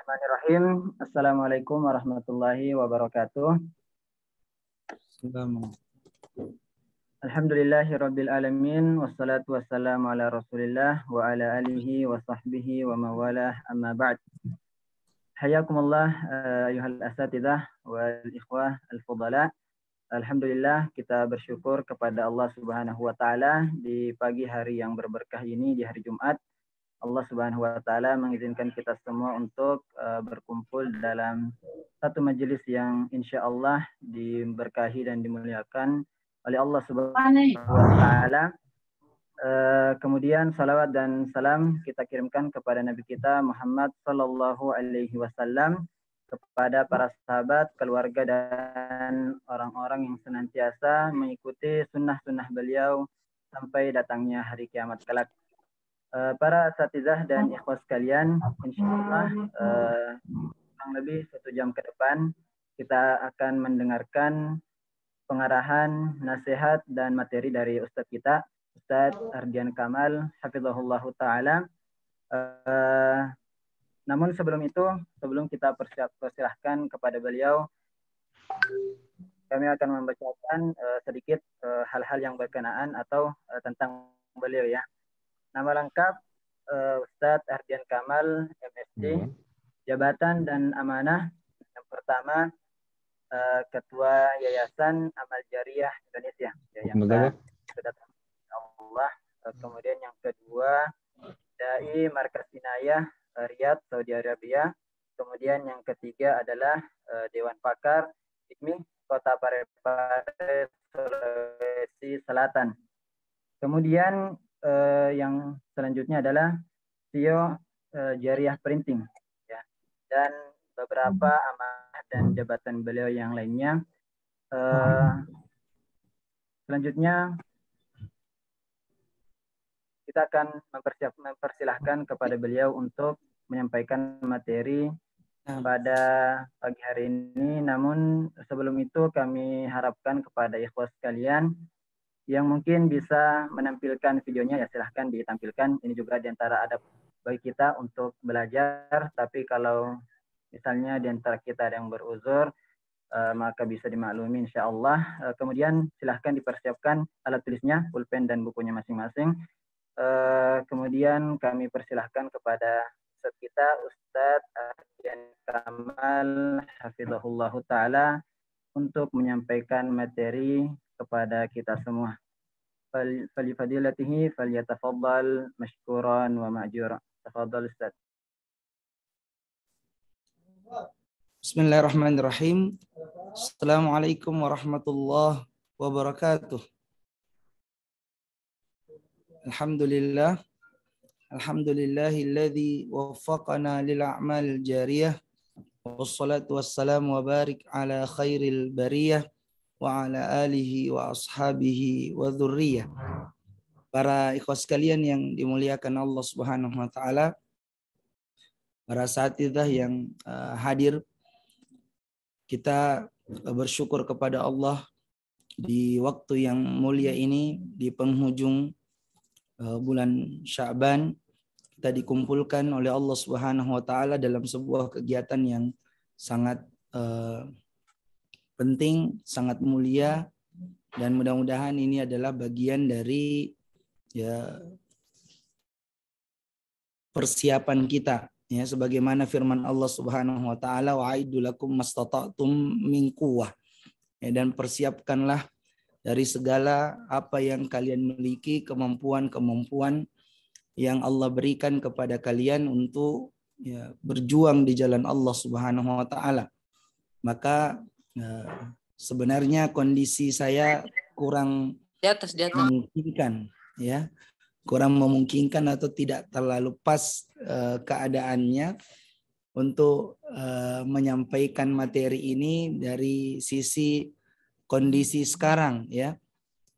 Bismillahirrahmanirrahim. Assalamualaikum warahmatullahi wabarakatuh. Alhamdulillahirabbil alamin wassalatu wassalamu ala Rasulillah wa ala alihi wa sahbihi wa mawalah amma ba'd. Hayakumullah ayuhal asatidzah wal ikhwah al fudala. Alhamdulillah kita bersyukur kepada Allah Subhanahu wa taala di pagi hari yang berberkah ini, di hari Jumat. Allah Subhanahu wa taala mengizinkan kita semua untuk berkumpul dalam satu majelis yang insya Allah diberkahi dan dimuliakan oleh Allah Subhanahu wa taala. Kemudian salawat dan salam kita kirimkan kepada Nabi kita Muhammad sallallahu alaihi wasallam, kepada para sahabat, keluarga dan orang-orang yang senantiasa mengikuti sunnah-sunnah beliau sampai datangnya hari kiamat kelak. Para asatizah dan ikhwas sekalian, insyaallah kurang lebih 1 jam ke depan kita akan mendengarkan pengarahan, nasihat dan materi dari Ustadz kita, Ustadz Ardian Kamal, hafizahullahu ta'ala. Namun sebelum itu, sebelum kita persilahkan kepada beliau, kami akan membacakan sedikit hal-hal yang berkenaan atau tentang beliau ya. Nama lengkap Ustadz Ardian Kamal, MSc, jabatan dan amanah. Yang pertama, Ketua Yayasan Amal Jariah Indonesia. Ya, yang sudah Allah. Kemudian yang kedua, Dai Markas Inayah Riyadh, Saudi Arabia. Kemudian yang ketiga adalah Dewan Pakar IKMI Kota Parepare, Sulawesi Selatan. Kemudian yang selanjutnya adalah CEO Jariah Printing ya, dan beberapa amanah dan jabatan beliau yang lainnya. Selanjutnya kita akan mempersilahkan kepada beliau untuk menyampaikan materi pada pagi hari ini. Namun sebelum itu kami harapkan kepada ikhwas sekalian yang mungkin bisa menampilkan videonya, ya silahkan ditampilkan. Ini juga diantara adab bagi kita untuk belajar, tapi kalau misalnya diantara kita ada yang beruzur, maka bisa dimaklumi insya Allah. Kemudian silahkan dipersiapkan alat tulisnya, pulpen dan bukunya masing-masing. Kemudian kami persilahkan kepada Ustadz kita, Ustadz Ardian Kamal, hafizahullahu ta'ala, untuk menyampaikan materi kepada kita semua. Falifadilatihi falyatafaddal mashkuran wa ma'jura. Tafadhal Ustaz. Bismillahirrahmanirrahim. Assalamualaikum warahmatullahi wabarakatuh. Alhamdulillah. Alhamdulillahilladzi waffaqana lil a'mal jariyah. Wassalatu wassalamu wa barik ala khairil bariyah wa ala alihi wa ashabihi wa dzurriyyah. Para ikhwas sekalian yang dimuliakan Allah Subhanahu wa taala, para asatidzah yang hadir, kita bersyukur kepada Allah di waktu yang mulia ini, di penghujung bulan Sya'ban, kita dikumpulkan oleh Allah Subhanahu wa taala dalam sebuah kegiatan yang sangat penting, sangat mulia, dan mudah-mudahan ini adalah bagian dari ya persiapan kita, ya, sebagaimana firman Allah Subhanahu wa taala, wa'iddu lakum mastata'tum min quwwah, ya, dan persiapkanlah dari segala apa yang kalian miliki, kemampuan-kemampuan yang Allah berikan kepada kalian untuk ya, berjuang di jalan Allah Subhanahu wa taala. Maka sebenarnya kondisi saya kurang memungkinkan, ya, kurang memungkinkan atau tidak terlalu pas keadaannya untuk menyampaikan materi ini dari sisi kondisi sekarang, ya,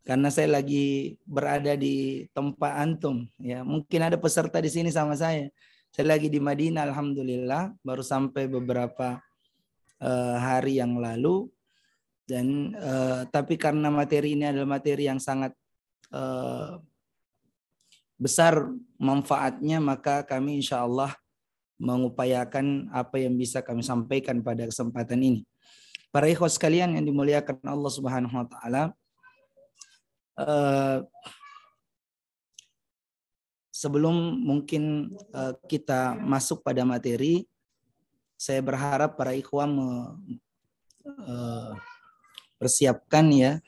karena saya lagi berada di tempat antum, ya. Mungkin ada peserta di sini sama saya lagi di Madinah, alhamdulillah, baru sampai beberapa hari yang lalu. Dan tapi karena materi ini adalah materi yang sangat besar manfaatnya, maka kami insya Allah mengupayakan apa yang bisa kami sampaikan pada kesempatan ini. Para ikhwas sekalian yang dimuliakan Allah Subhanahu wa taala, sebelum mungkin kita masuk pada materi, saya berharap para ikhwah persiapkan ya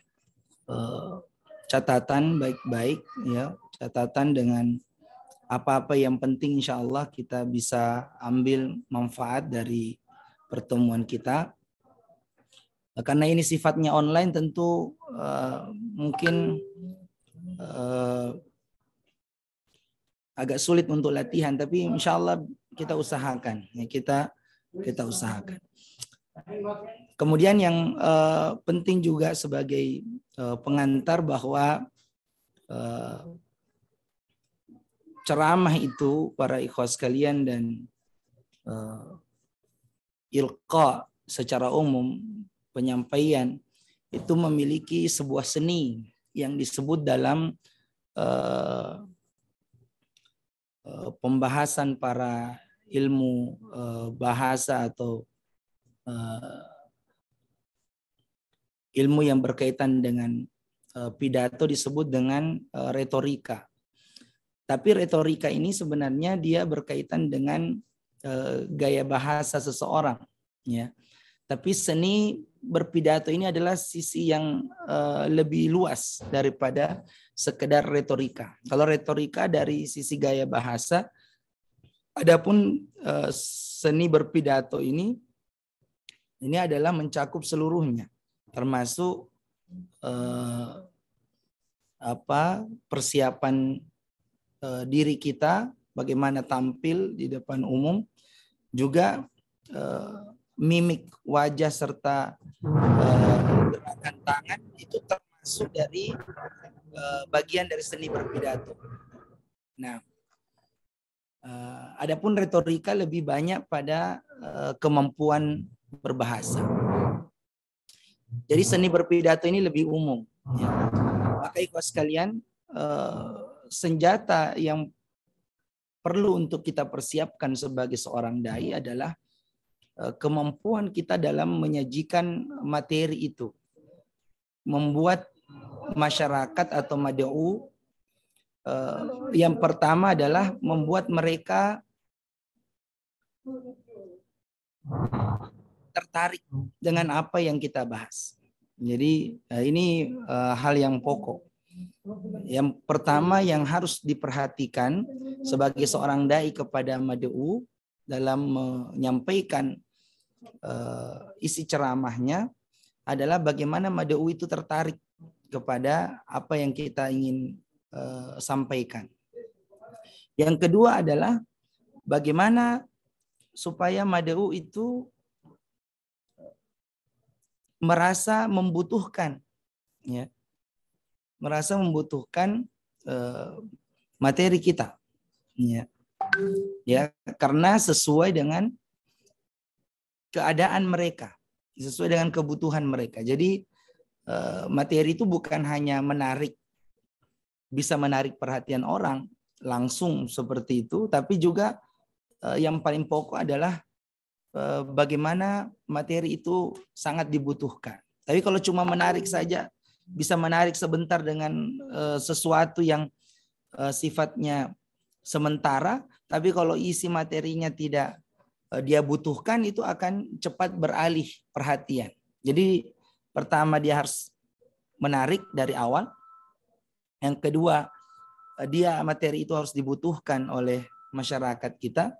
catatan baik-baik ya, catatan dengan apa-apa yang penting, insya Allah kita bisa ambil manfaat dari pertemuan kita. Karena ini sifatnya online, tentu mungkin agak sulit untuk latihan, tapi insya Allah kita usahakan. Ya, kita usahakan. Kemudian yang penting juga sebagai pengantar bahwa ceramah itu para ikhwas sekalian dan ilqa secara umum, penyampaian itu memiliki sebuah seni yang disebut dalam pembahasan para ilmu bahasa atau ilmu yang berkaitan dengan pidato disebut dengan retorika. Tapi retorika ini sebenarnya dia berkaitan dengan gaya bahasa seseorang, ya. Tapi seni berpidato ini adalah sisi yang lebih luas daripada sekedar retorika. Kalau retorika dari sisi gaya bahasa, adapun seni berpidato ini adalah mencakup seluruhnya, termasuk persiapan diri kita, bagaimana tampil di depan umum, juga mimik wajah serta gerakan tangan itu termasuk dari bagian dari seni berpidato. Nah, adapun retorika lebih banyak pada kemampuan berbahasa. Jadi seni berpidato ini lebih umum. Ya. Maka ikhwas sekalian, senjata yang perlu untuk kita persiapkan sebagai seorang dai adalah kemampuan kita dalam menyajikan materi itu, membuat masyarakat atau mad'u, yang pertama adalah membuat mereka tertarik dengan apa yang kita bahas. Jadi ini hal yang pokok. Yang pertama yang harus diperhatikan sebagai seorang dai kepada mad'u dalam menyampaikan isi ceramahnya adalah bagaimana mad'u itu tertarik kepada apa yang kita ingin sampaikan. Yang kedua adalah bagaimana supaya mad'u itu merasa membutuhkan, ya, merasa membutuhkan materi kita, ya, karena sesuai dengan keadaan mereka, sesuai dengan kebutuhan mereka. Jadi materi itu bukan hanya bisa menarik perhatian orang langsung seperti itu, tapi juga yang paling pokok adalah bagaimana materi itu sangat dibutuhkan. Tapi kalau cuma menarik saja, bisa menarik sebentar dengan sesuatu yang sifatnya sementara, tapi kalau isi materinya tidak dia butuhkan, itu akan cepat beralih perhatian. Jadi pertama dia harus menarik dari awal. Yang kedua, materi itu harus dibutuhkan oleh masyarakat kita.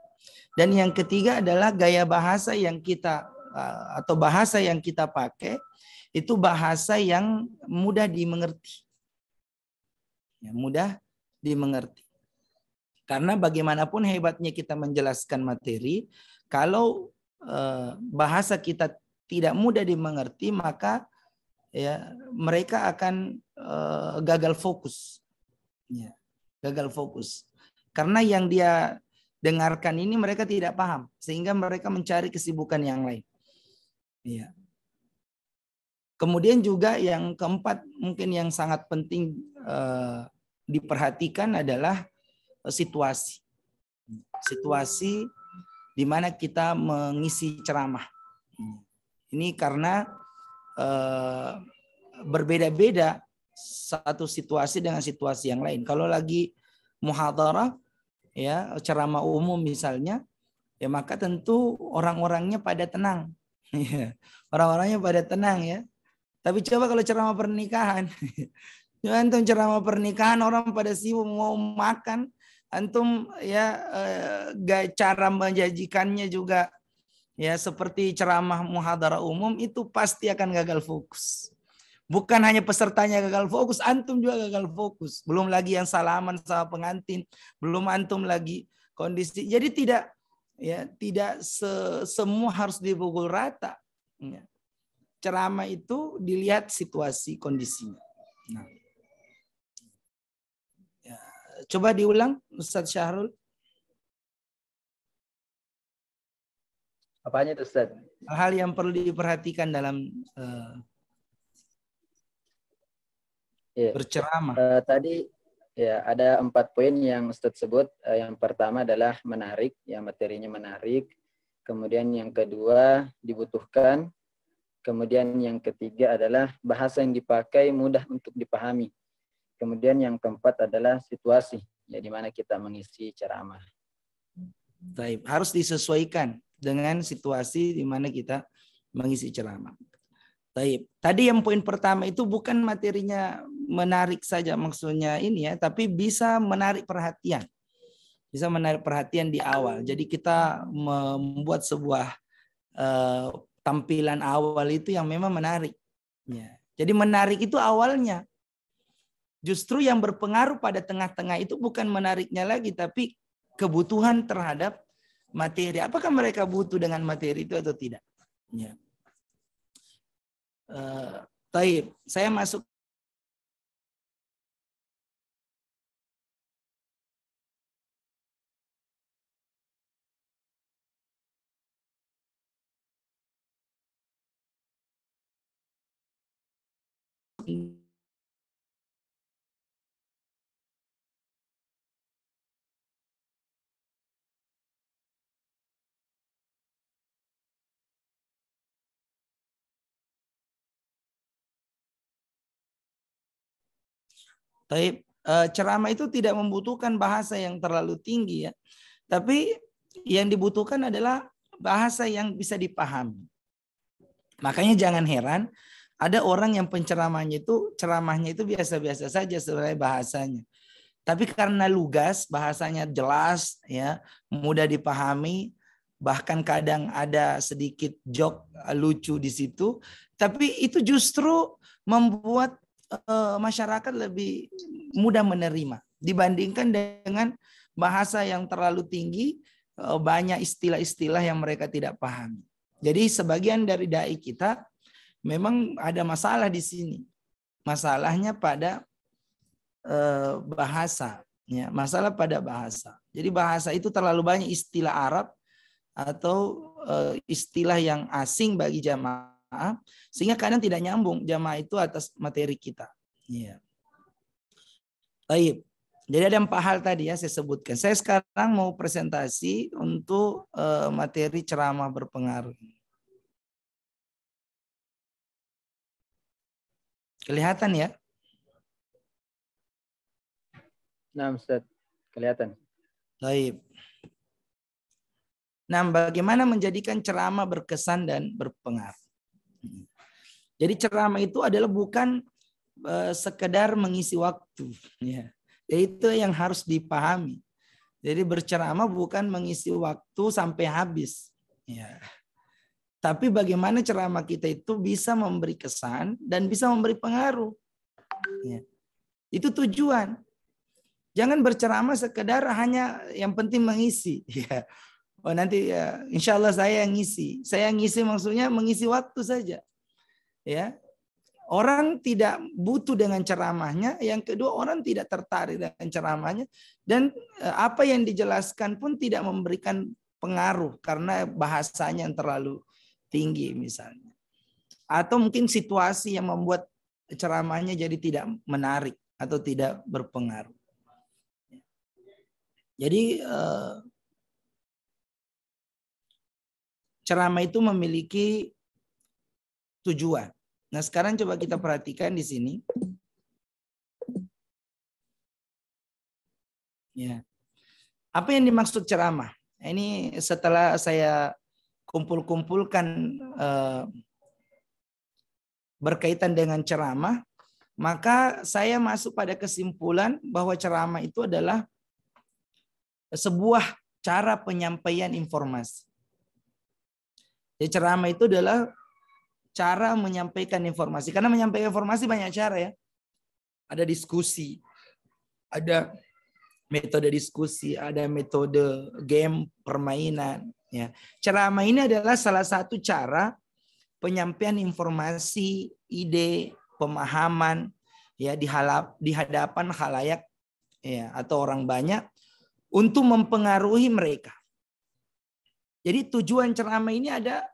Dan yang ketiga adalah gaya bahasa yang kita atau bahasa yang kita pakai itu bahasa yang mudah dimengerti. Ya, mudah dimengerti. Karena bagaimanapun hebatnya kita menjelaskan materi, kalau bahasa kita tidak mudah dimengerti, maka ya mereka akan gagal fokus. Ya, gagal fokus. Karena yang dia dengarkan ini mereka tidak paham, sehingga mereka mencari kesibukan yang lain. Ya. Kemudian juga yang keempat, mungkin yang sangat penting diperhatikan adalah situasi. Situasi di mana kita mengisi ceramah. Ini karena berbeda-beda satu situasi dengan situasi yang lain. Kalau lagi muhadharah, ya ceramah umum misalnya, ya maka tentu orang-orangnya pada tenang. Orang-orangnya pada tenang ya. Tapi coba kalau ceramah pernikahan, antum ceramah pernikahan orang pada sibuk mau makan, antum ya cara menjanjikannya juga ya seperti ceramah muhadharah umum, itu pasti akan gagal fokus. Bukan hanya pesertanya gagal fokus, antum juga gagal fokus. Belum lagi yang salaman sama pengantin, belum antum lagi kondisi. Jadi tidak semua harus dipukul rata. Ya. Ceramah itu dilihat situasi kondisinya. Nah. Ya. Coba diulang, Ustaz Syahrul. Apanya itu, Ustaz? Hal yang perlu diperhatikan dalam berceramah. Tadi ya ada 4 poin yang Ustaz sebut. Yang pertama adalah menarik, ya materinya menarik. Kemudian yang kedua dibutuhkan. Kemudian yang ketiga adalah bahasa yang dipakai mudah untuk dipahami. Kemudian yang keempat adalah situasi, ya di mana kita mengisi ceramah. Baik, harus disesuaikan dengan situasi di mana kita mengisi ceramah. Baik, tadi yang poin pertama itu bukan materinya menarik saja maksudnya ini ya, tapi bisa menarik perhatian. Bisa menarik perhatian di awal. Jadi kita membuat sebuah tampilan awal itu yang memang menarik. Ya. Jadi menarik itu awalnya. Justru yang berpengaruh pada tengah-tengah itu bukan menariknya lagi, tapi kebutuhan terhadap materi. Apakah mereka butuh dengan materi itu atau tidak? Ya. Taib, saya masuk. Taib, ceramah itu tidak membutuhkan bahasa yang terlalu tinggi ya. Tapi yang dibutuhkan adalah bahasa yang bisa dipahami. Makanya jangan heran ada orang yang penceramahnya itu ceramahnya itu biasa-biasa saja sebenarnya bahasanya. Tapi karena lugas, bahasanya jelas ya, mudah dipahami, bahkan kadang ada sedikit joke lucu di situ, tapi itu justru membuat masyarakat lebih mudah menerima dibandingkan dengan bahasa yang terlalu tinggi, banyak istilah-istilah yang mereka tidak pahami. Jadi sebagian dari dai kita memang ada masalah di sini. Masalahnya pada bahasa, ya, masalah pada bahasa. Jadi bahasa itu terlalu banyak istilah Arab atau istilah yang asing bagi jamaah, sehingga kadang tidak nyambung jamaah itu atas materi kita. Ya. Baik. Jadi ada 4 hal tadi ya saya sebutkan. Saya sekarang mau presentasi untuk materi ceramah berpengaruh. Kelihatan ya? Nah, Ustaz, kelihatan. Baik. Nah, bagaimana menjadikan ceramah berkesan dan berpengaruh? Jadi ceramah itu adalah bukan sekedar mengisi waktu, ya. Itu yang harus dipahami. Jadi berceramah bukan mengisi waktu sampai habis, ya. Tapi bagaimana ceramah kita itu bisa memberi kesan dan bisa memberi pengaruh, ya. Itu tujuan. Jangan berceramah sekedar hanya yang penting mengisi, ya. Oh nanti ya, insya Allah saya yang ngisi. Saya ngisi maksudnya mengisi waktu saja, ya. Orang tidak butuh dengan ceramahnya. Yang kedua, orang tidak tertarik dengan ceramahnya. Dan apa yang dijelaskan pun tidak memberikan pengaruh karena bahasanya yang terlalu tinggi misalnya. Atau mungkin situasi yang membuat ceramahnya jadi tidak menarik atau tidak berpengaruh. Jadi ceramah itu memiliki tujuan. Nah, sekarang coba kita perhatikan di sini. Ya. Apa yang dimaksud ceramah? Ini setelah saya kumpul-kumpulkan berkaitan dengan ceramah, maka saya masuk pada kesimpulan bahwa ceramah itu adalah sebuah cara penyampaian informasi. Jadi ceramah itu adalah cara menyampaikan informasi. Karena menyampaikan informasi banyak cara ya. Ada diskusi, ada metode diskusi, ada metode game, permainan. Ya. Ceramah ini adalah salah satu cara penyampaian informasi, ide, pemahaman ya di hadapan khalayak ya atau orang banyak untuk mempengaruhi mereka. Jadi tujuan ceramah ini ada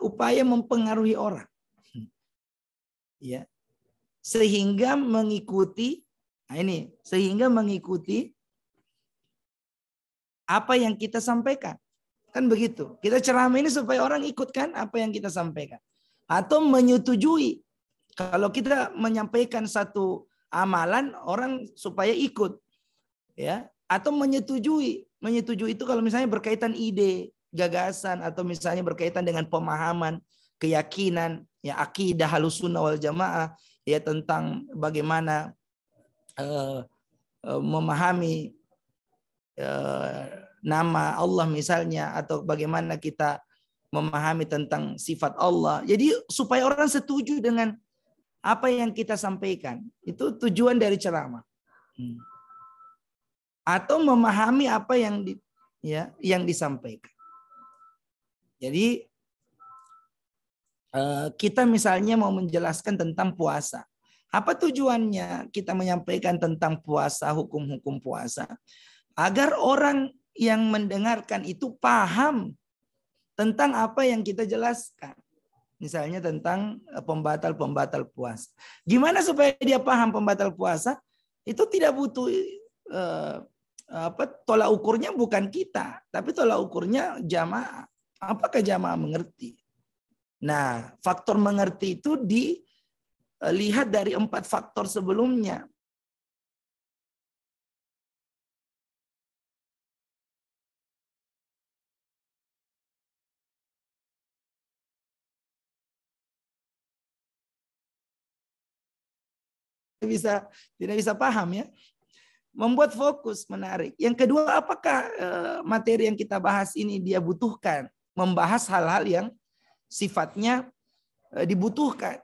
upaya mempengaruhi orang. Ya. Sehingga mengikuti apa yang kita sampaikan. Kan begitu. Kita ceramah ini supaya orang ikut kan apa yang kita sampaikan. Atau menyetujui. Kalau kita menyampaikan satu amalan, orang supaya ikut. Ya, atau menyetujui. Menyetujui itu kalau misalnya berkaitan ide, gagasan, atau misalnya berkaitan dengan pemahaman, keyakinan, ya akidah Ahlussunnah wal Jamaah, ya tentang bagaimana memahami nama Allah misalnya, atau bagaimana kita memahami tentang sifat Allah. Jadi supaya orang setuju dengan apa yang kita sampaikan. Itu tujuan dari ceramah. Atau memahami apa yang disampaikan. Jadi kita misalnya mau menjelaskan tentang puasa. Apa tujuannya kita menyampaikan tentang puasa, hukum-hukum puasa? Agar orang yang mendengarkan itu paham tentang apa yang kita jelaskan. Misalnya tentang pembatal-pembatal puasa. Gimana supaya dia paham pembatal puasa? Itu tidak butuh tolak ukurnya bukan kita, tapi tolak ukurnya jamaah. Apakah jamaah mengerti? Nah, faktor mengerti itu dilihat dari 4 faktor sebelumnya. Tidak bisa paham ya. Membuat fokus menarik. Yang kedua, apakah materi yang kita bahas ini dia butuhkan? Membahas hal-hal yang sifatnya dibutuhkan.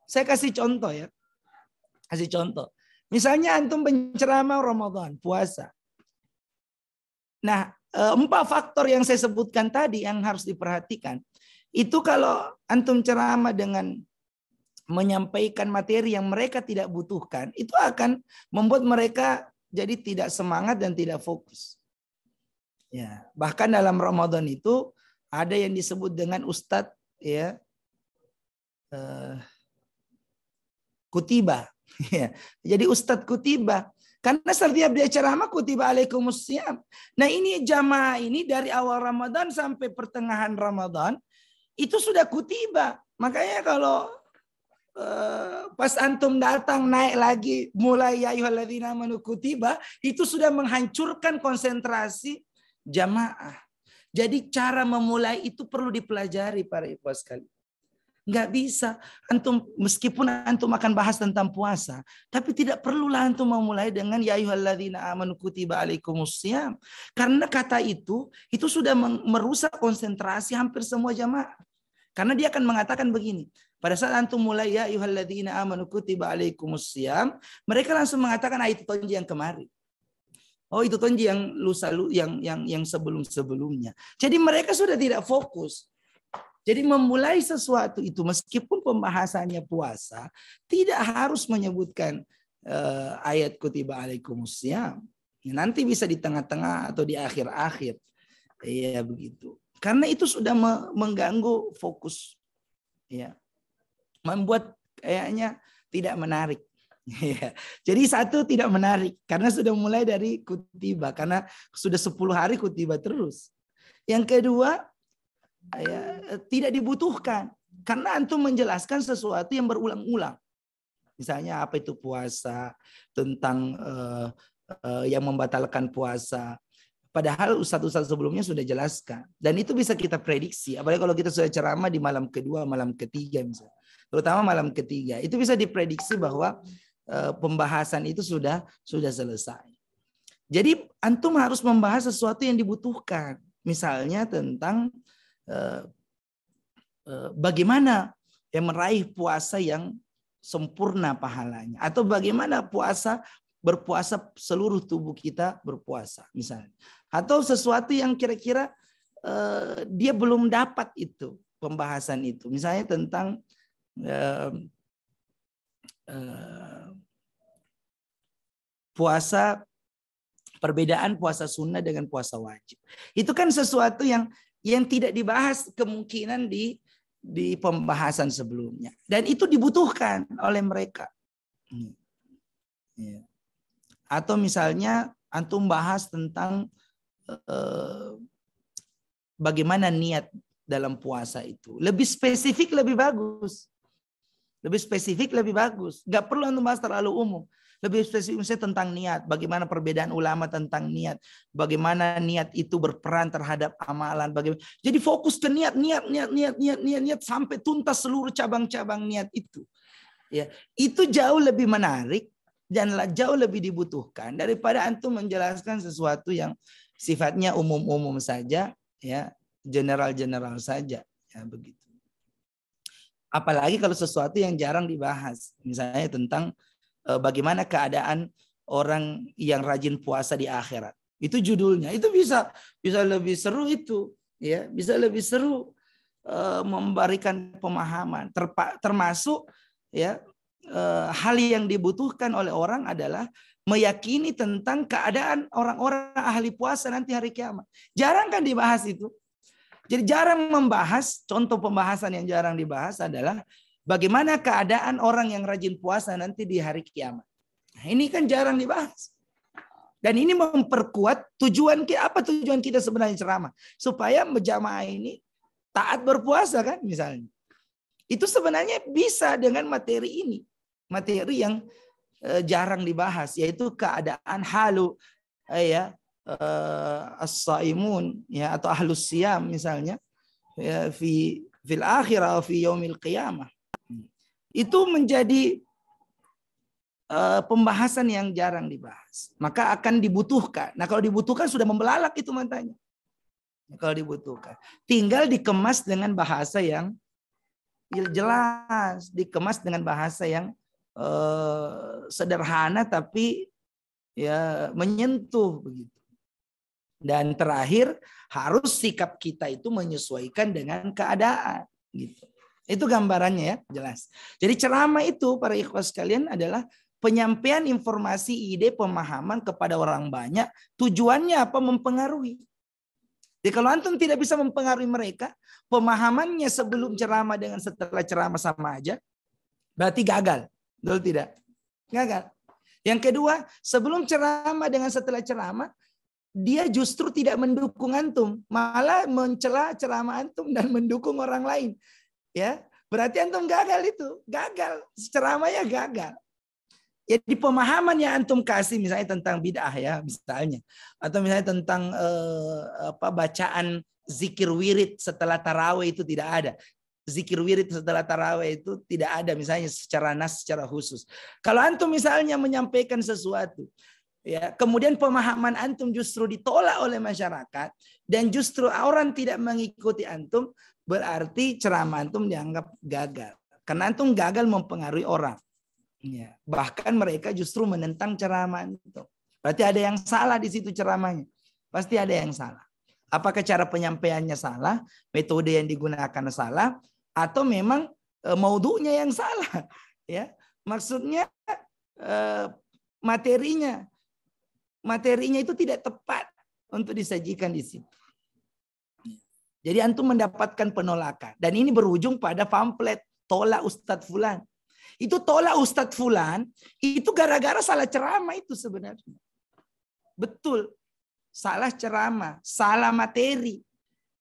Saya kasih contoh ya. Kasih contoh. Misalnya antum penceramah Ramadan, puasa. Nah, 4 faktor yang saya sebutkan tadi yang harus diperhatikan. Itu kalau antum ceramah dengan menyampaikan materi yang mereka tidak butuhkan, itu akan membuat mereka jadi tidak semangat dan tidak fokus. Ya, bahkan dalam Ramadan itu ada yang disebut dengan ustadz ya kutiba. Ya, jadi ustadz kutiba. Karena setiap dia ceramah kutiba alaikumusiyam. Nah ini jamaah ini dari awal Ramadan sampai pertengahan Ramadan itu sudah kutiba. Makanya kalau pas antum datang naik lagi mulai ya ayyuhalladzina amanu kutiba, itu sudah menghancurkan konsentrasi jamaah. Jadi cara memulai itu perlu dipelajari para ikhwah sekalian. Nggak bisa antum meskipun antum akan bahas tentang puasa, tapi tidak perlulah antum memulai dengan ya ayyuhalladzina amanu kutiba alaikumusiyam. Karena kata itu sudah merusak konsentrasi hampir semua jamaah. Karena dia akan mengatakan begini. Pada saat antum mulai ya ayyuhalladzina amanu kutiba alaikumusiyam, mereka langsung mengatakan itu tonji yang kemarin. Oh itu tonji yang yang sebelum-sebelumnya. Jadi mereka sudah tidak fokus. Jadi memulai sesuatu itu meskipun pembahasannya puasa tidak harus menyebutkan ayat kutiba alaikumusiyam. Nanti bisa di tengah-tengah atau di akhir-akhir. Ya begitu. Karena itu sudah mengganggu fokus. Ya. Membuat kayaknya tidak menarik. Ya. Jadi satu tidak menarik karena sudah mulai dari kutiba karena sudah 10 hari kutiba terus. Yang kedua tidak dibutuhkan karena antum menjelaskan sesuatu yang berulang-ulang. Misalnya apa itu puasa, tentang yang membatalkan puasa. Padahal ustadz-ustadz sebelumnya sudah jelaskan. Dan itu bisa kita prediksi. Apalagi kalau kita sudah ceramah di malam kedua, malam ketiga misalnya. Terutama malam ketiga. Itu bisa diprediksi bahwa pembahasan itu sudah selesai. Jadi antum harus membahas sesuatu yang dibutuhkan. Misalnya tentang bagaimana meraih puasa yang sempurna pahalanya. Atau bagaimana berpuasa seluruh tubuh kita berpuasa misalnya. Atau sesuatu yang kira-kira dia belum dapat itu pembahasan itu. Misalnya tentang puasa, perbedaan puasa sunnah dengan puasa wajib. Itu kan sesuatu yang tidak dibahas kemungkinan di pembahasan sebelumnya. Dan itu dibutuhkan oleh mereka. Atau misalnya antum bahas tentang bagaimana niat dalam puasa itu. Lebih spesifik lebih bagus. Lebih spesifik lebih bagus. Gak perlu antum bahas terlalu umum. Lebih spesifik misalnya tentang niat. Bagaimana perbedaan ulama tentang niat. Bagaimana niat itu berperan terhadap amalan. Jadi fokus ke niat sampai tuntas seluruh cabang-cabang niat itu. Ya, itu jauh lebih menarik dan jauh lebih dibutuhkan daripada antum menjelaskan sesuatu yang sifatnya umum-umum saja, ya, general-general saja, ya begitu. Apalagi kalau sesuatu yang jarang dibahas, misalnya tentang bagaimana keadaan orang yang rajin puasa di akhirat. Itu judulnya. Itu bisa lebih seru itu, ya, bisa lebih seru memberikan pemahaman. Termasuk ya hal yang dibutuhkan oleh orang adalah meyakini tentang keadaan orang-orang ahli puasa nanti hari kiamat. Jarang kan dibahas itu. Jadi jarang membahas, contoh pembahasan yang jarang dibahas adalah bagaimana keadaan orang yang rajin puasa nanti di hari kiamat. Nah, ini kan jarang dibahas. Dan ini memperkuat tujuan kita sebenarnya ceramah. Supaya jamaah ini taat berpuasa kan misalnya. Itu sebenarnya bisa dengan materi ini. Materi yang jarang dibahas, yaitu keadaan halu as-saimun, ya, atau ahlus siyam misalnya, ya, fil akhirah fi yaumil qiyamah. Itu menjadi pembahasan yang jarang dibahas. Maka akan dibutuhkan. Nah, kalau dibutuhkan sudah membelalak itu matanya. Kalau dibutuhkan, tinggal dikemas dengan bahasa yang jelas, dikemas dengan bahasa yang sederhana tapi ya menyentuh begitu. Dan terakhir harus sikap kita itu menyesuaikan dengan keadaan gitu. Itu gambarannya ya, jelas. Jadi ceramah itu para ikhwah sekalian adalah penyampaian informasi, ide, pemahaman kepada orang banyak. Tujuannya apa? Mempengaruhi. Jadi kalau antum tidak bisa mempengaruhi mereka, pemahamannya sebelum ceramah dengan setelah ceramah sama aja, berarti gagal. Betul tidak? Gagal. Yang kedua, sebelum ceramah dengan setelah ceramah, dia justru tidak mendukung antum, malah mencela ceramah antum dan mendukung orang lain. Ya, berarti antum gagal itu, gagal. Ceramahnya gagal. Jadi pemahaman yang antum kasih misalnya tentang bid'ah ya misalnya, atau misalnya tentang bacaan zikir wirid setelah tarawih itu tidak ada. Zikir wirid setelah tarawih itu tidak ada misalnya secara nas, secara khusus. Kalau antum misalnya menyampaikan sesuatu, ya, kemudian pemahaman antum justru ditolak oleh masyarakat dan justru orang tidak mengikuti antum, berarti ceramah antum dianggap gagal. Karena antum gagal mempengaruhi orang. Ya, bahkan mereka justru menentang ceramah antum. Berarti ada yang salah di situ ceramahnya. Pasti ada yang salah. Apakah cara penyampaiannya salah, metode yang digunakan salah, atau memang maudhu'nya yang salah? Ya, maksudnya materinya itu tidak tepat untuk disajikan di situ. Jadi antum mendapatkan penolakan dan ini berujung pada pamflet tolak Ustadz Fulan. Itu tolak Ustadz Fulan itu gara-gara salah ceramah itu sebenarnya. Betul. Salah ceramah, salah materi.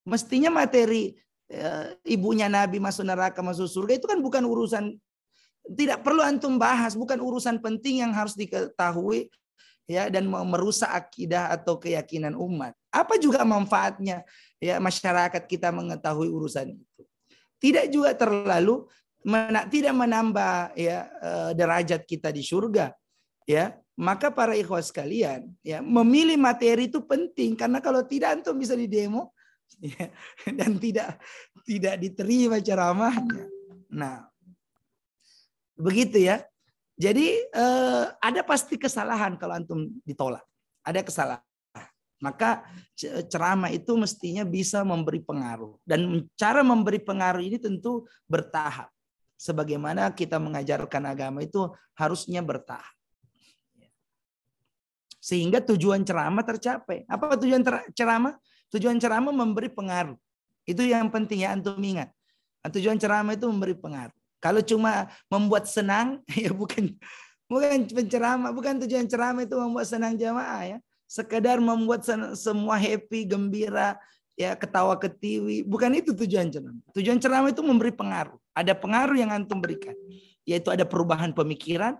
Mestinya materi ibunya Nabi masuk neraka, masuk surga, itu kan bukan urusan, tidak perlu antum bahas, bukan urusan penting yang harus diketahui ya, dan merusak akidah atau keyakinan umat. Apa juga manfaatnya ya masyarakat kita mengetahui urusan itu? Tidak juga terlalu tidak menambah ya derajat kita di surga ya. Maka para ikhwas sekalian ya, memilih materi itu penting, karena kalau tidak antum bisa didemo ya, dan tidak diterima ceramahnya. Nah, begitu ya. Jadi ada pasti kesalahan kalau antum ditolak. Ada kesalahan. Maka ceramah itu mestinya bisa memberi pengaruh. Dan cara memberi pengaruh ini tentu bertahap. Sebagaimana kita mengajarkan agama itu harusnya bertahap. Sehingga tujuan ceramah tercapai. Apa tujuan ceramah? Tujuan ceramah memberi pengaruh. Itu yang penting ya antum ingat. Tujuan ceramah itu memberi pengaruh. Kalau cuma membuat senang, ya bukan penceramah, bukan tujuan ceramah itu membuat senang jamaah ya. Sekedar membuat semua happy, gembira, ya ketawa ketiwi, bukan itu tujuan ceramah. Tujuan ceramah itu memberi pengaruh. Ada pengaruh yang antum berikan, yaitu ada perubahan pemikiran,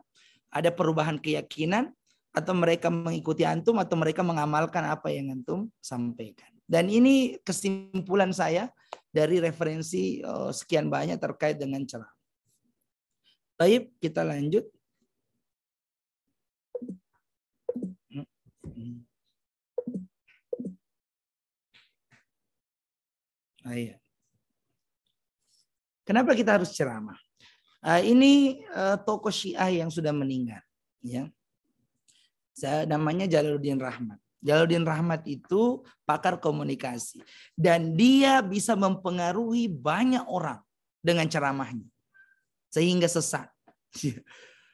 ada perubahan keyakinan, atau mereka mengikuti antum, atau mereka mengamalkan apa yang antum sampaikan. Dan ini kesimpulan saya dari referensi sekian banyak terkait dengan ceramah. Baik, kita lanjut. Kenapa kita harus ceramah? Ini tokoh Syiah yang sudah meninggal, ya. Namanya Jalaluddin Rahmat. Jalaluddin Rahmat itu pakar komunikasi dan dia bisa mempengaruhi banyak orang dengan ceramahnya sehingga sesat.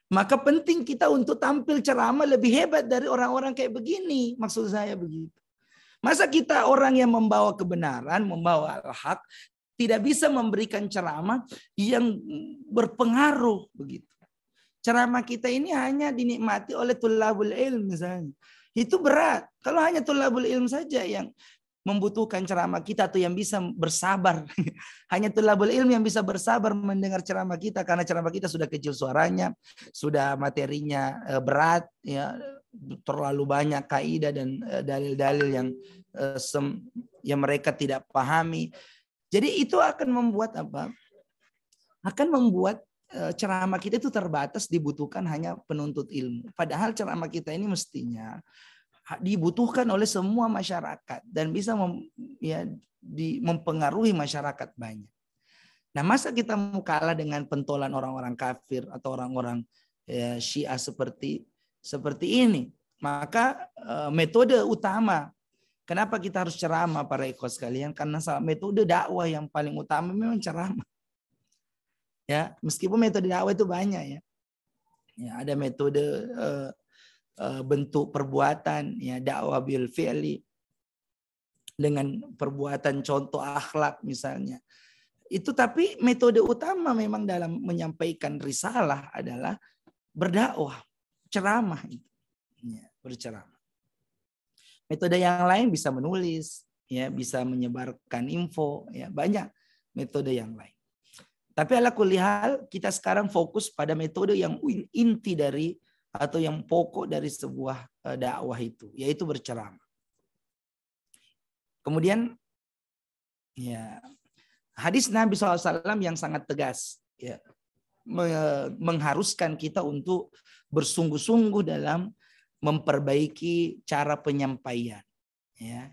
Maka penting kita untuk tampil ceramah lebih hebat dari orang-orang kayak begini. Maksud saya begitu. Masa kita orang yang membawa kebenaran, membawa al-haq, tidak bisa memberikan ceramah yang berpengaruh begitu. Ceramah kita ini hanya dinikmati oleh tulabul ilm misalnya. Itu berat. Kalau hanya tulabul ilm saja yang membutuhkan ceramah kita atau yang bisa bersabar. Hanya tulabul ilm yang bisa bersabar mendengar ceramah kita karena ceramah kita sudah kecil suaranya, sudah materinya berat, ya terlalu banyak kaidah dan dalil-dalil yang mereka tidak pahami. Jadi itu akan membuat apa? Akan membuat ceramah kita itu terbatas, dibutuhkan hanya penuntut ilmu. Padahal ceramah kita ini mestinya dibutuhkan oleh semua masyarakat dan bisa mempengaruhi masyarakat banyak. Nah, masa kita mau kalah dengan pentolan orang-orang kafir atau orang-orang Syiah seperti ini? Maka metode utama kenapa kita harus ceramah para ikhwas sekalian? Karena metode dakwah yang paling utama memang ceramah. Ya, meskipun metode dakwah itu banyak ya. Ya, ada metode bentuk perbuatan ya, dakwah bil fi'li dengan perbuatan contoh akhlak misalnya. Itu tapi metode utama memang dalam menyampaikan risalah adalah berdakwah, ceramah itu. Ya, berceramah. Metode yang lain bisa menulis, ya, bisa menyebarkan info, ya, banyak metode yang lain. Tapi ala kulli hal kita sekarang fokus pada metode yang inti dari atau yang pokok dari sebuah dakwah itu, yaitu berceramah. Kemudian ya hadis Nabi SAW yang sangat tegas ya, mengharuskan kita untuk bersungguh-sungguh dalam memperbaiki cara penyampaian. Ya.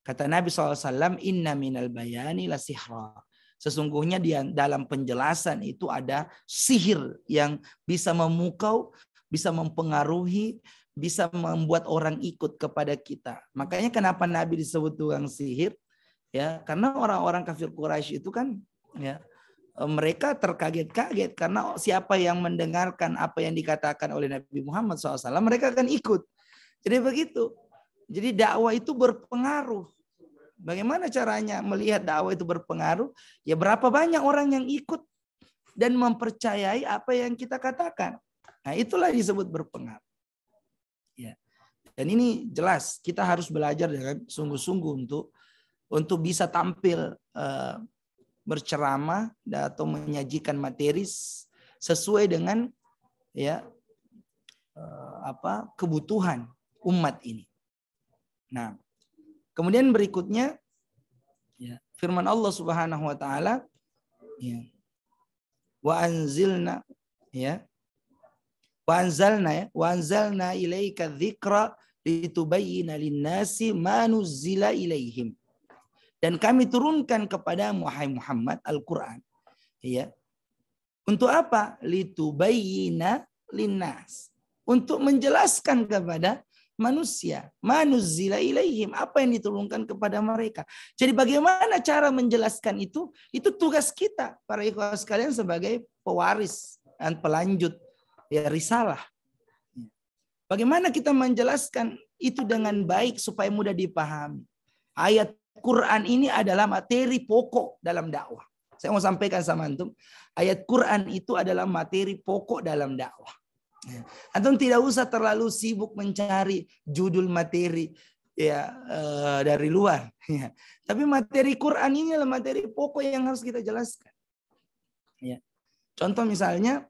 Kata Nabi SAW, inna minal bayani la sihra. Sesungguhnya di dalam penjelasan itu ada sihir yang bisa memukau, bisa mempengaruhi, bisa membuat orang ikut kepada kita. Makanya kenapa Nabi disebut tukang sihir? Ya, karena orang-orang kafir Quraisy itu kan ya, mereka terkaget-kaget karena siapa yang mendengarkan apa yang dikatakan oleh Nabi Muhammad SAW, mereka akan ikut. Jadi begitu. Jadi dakwah itu berpengaruh. Bagaimana caranya melihat dakwah itu berpengaruh? Ya berapa banyak orang yang ikut dan mempercayai apa yang kita katakan. Nah, itulah disebut berpengaruh. Ya. Dan ini jelas kita harus belajar dengan sungguh-sungguh untuk bisa tampil berceramah atau menyajikan materi sesuai dengan kebutuhan umat ini. Nah, kemudian berikutnya firman Allah Subhanahu wa taala wa anzalna ilaika dzikra litubayyana lin-nasi ma nuzzila ilaihim. Dan kami turunkan kepadamu wahai Muhammad Al-Qur'an. Untuk apa? Litubayyana linnas. Untuk menjelaskan kepada manusia. Ma nuzzila ilaihim. Apa yang diturunkan kepada mereka. Jadi bagaimana cara menjelaskan itu? Itu tugas kita para ikhwah sekalian sebagai pewaris dan pelanjut risalah. Bagaimana kita menjelaskan itu dengan baik supaya mudah dipahami. Ayat Quran ini adalah materi pokok dalam dakwah. Saya mau sampaikan sama antum, ayat Quran itu adalah materi pokok dalam dakwah. Antum tidak usah terlalu sibuk mencari judul materi dari luar. Tapi materi Quran ini adalah materi pokok yang harus kita jelaskan. Contoh misalnya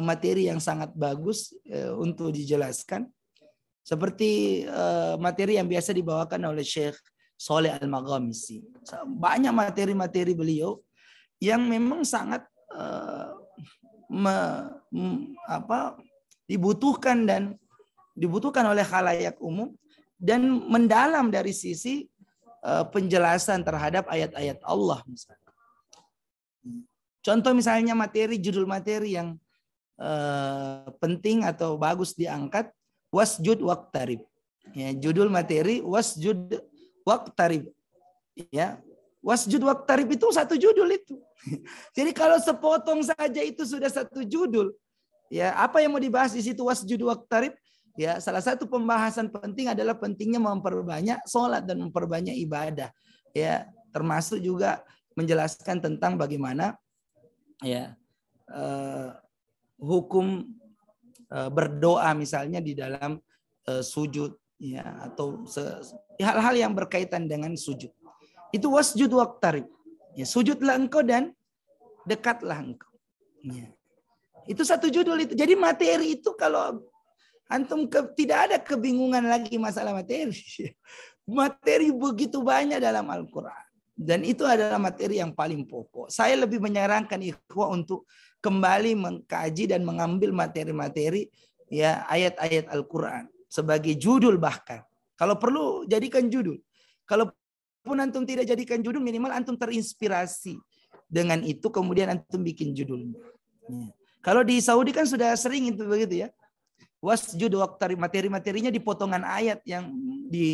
materi yang sangat bagus untuk dijelaskan seperti materi yang biasa dibawakan oleh Syekh Shalih Al-Maghamisi. Banyak materi-materi beliau yang memang sangat dibutuhkan oleh khalayak umum dan mendalam dari sisi penjelasan terhadap ayat-ayat Allah misalnya. Contoh misalnya judul materi yang penting atau bagus diangkat, wasjud waqtarib. Judul materi wasjud waqtarib. Wasjud waqtarib itu satu judul itu. Jadi kalau sepotong saja itu sudah satu judul. Apa yang mau dibahas di situ wasjud waqtarib? Salah satu pembahasan penting adalah pentingnya memperbanyak sholat dan memperbanyak ibadah. Termasuk juga menjelaskan tentang bagaimana hukum berdoa misalnya di dalam sujud atau hal-hal yang berkaitan dengan sujud. Itu wasjud waqtarib. Sujudlah engkau dan dekatlah engkau. Itu satu judul itu. Jadi materi itu kalau antum tidak ada kebingungan lagi masalah materi. Materi begitu banyak dalam Al-Quran. Dan itu adalah materi yang paling pokok. Saya lebih menyarankan ikhwah untuk kembali mengkaji dan mengambil materi-materi ayat-ayat Al-Quran sebagai judul bahkan. Kalau perlu jadikan judul. Kalaupun antum tidak jadikan judul, minimal antum terinspirasi dengan itu kemudian antum bikin judulnya. Kalau di Saudi kan sudah sering itu begitu ya. Wasjud waqtarib, materi-materinya di potongan ayat yang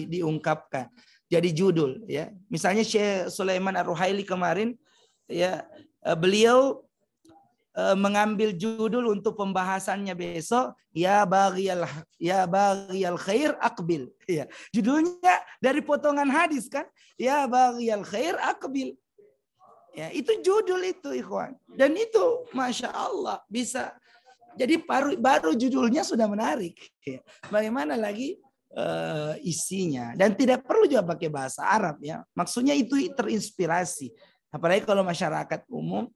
diungkapkan. Jadi judul Misalnya Syekh Sulaiman Ar-Ruhaili kemarin beliau mengambil judul untuk pembahasannya besok ya baghiyal khair aqbil. Judulnya dari potongan hadis kan, ya baghiyal khair aqbil. Itu judul itu ikhwan. Dan itu Masya Allah bisa. Jadi baru judulnya sudah menarik. Bagaimana lagi isinya. Dan tidak perlu juga pakai bahasa Arab Maksudnya itu terinspirasi. Apalagi kalau masyarakat umum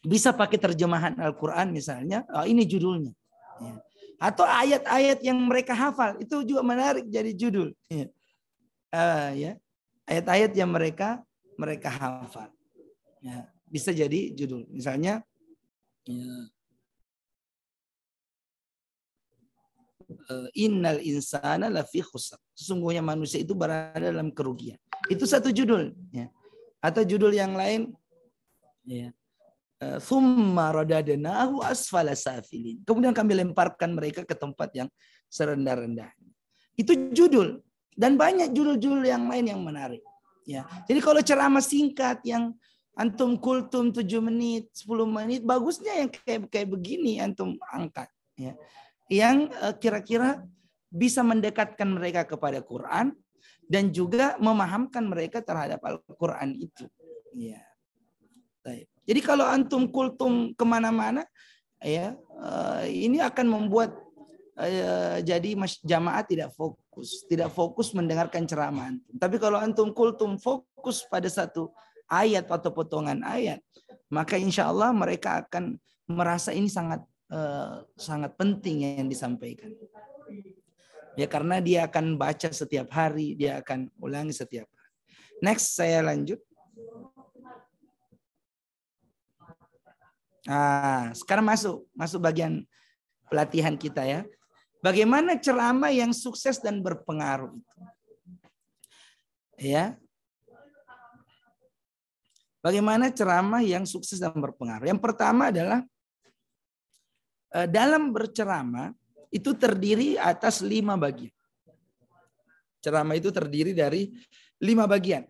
bisa pakai terjemahan Al-Quran misalnya. Ini judulnya. Atau ayat-ayat yang mereka hafal. Itu juga menarik jadi judul. Ayat-ayat yang mereka hafal. Bisa jadi judul. Misalnya innal insana lafi khusr. Sesungguhnya manusia itu berada dalam kerugian. Itu satu judul. Atau judul yang lain thumma radadnahu asfala safilin. Kemudian kami lemparkan mereka ke tempat yang serendah-rendahnya. Itu judul. Dan banyak judul-judul yang lain yang menarik. Jadi kalau ceramah singkat yang antum kultum 7 menit, 10 menit, bagusnya yang kayak begini antum angkat. Yang kira-kira bisa mendekatkan mereka kepada Quran dan juga memahamkan mereka terhadap Al-Quran itu. Jadi kalau antum kultum kemana-mana, ini akan membuat jadi jamaah tidak fokus mendengarkan ceramah antum. Tapi kalau antum kultum fokus pada satu ayat atau potongan ayat, maka insya Allah mereka akan merasa ini sangat penting yang disampaikan. Ya, karena dia akan baca setiap hari, dia akan ulangi setiap hari. Next, saya lanjut. Sekarang masuk bagian pelatihan kita ya. Bagaimana ceramah yang sukses dan berpengaruh itu? Ya. Bagaimana ceramah yang sukses dan berpengaruh? Yang pertama adalah dalam berceramah itu terdiri atas 5 bagian. Ceramah itu terdiri dari 5 bagian.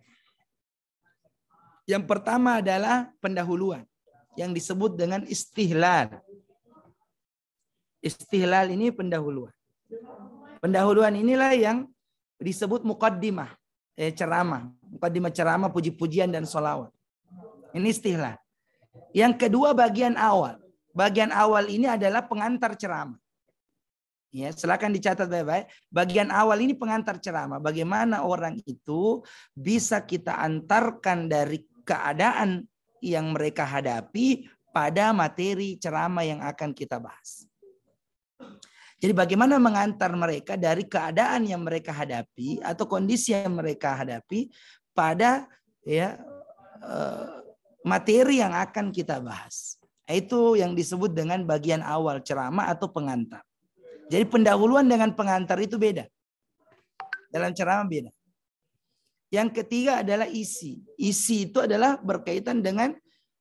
Yang pertama adalah pendahuluan yang disebut dengan istihlal. Istihlal ini pendahuluan. Pendahuluan inilah yang disebut muqaddimah, ceramah. Muqaddimah ceramah, puji-pujian dan sholawat. Ini istihlal. Yang kedua bagian awal. Bagian awal ini adalah pengantar ceramah. Ya, silakan dicatat baik-baik. Bagian awal ini pengantar ceramah. Bagaimana orang itu bisa kita antarkan dari keadaan yang mereka hadapi pada materi ceramah yang akan kita bahas. Jadi bagaimana mengantar mereka dari keadaan yang mereka hadapi atau kondisi yang mereka hadapi pada materi yang akan kita bahas. Itu yang disebut dengan bagian awal ceramah atau pengantar. Jadi pendahuluan dengan pengantar itu beda. Dalam ceramah beda. Yang ketiga adalah isi. Isi itu adalah berkaitan dengan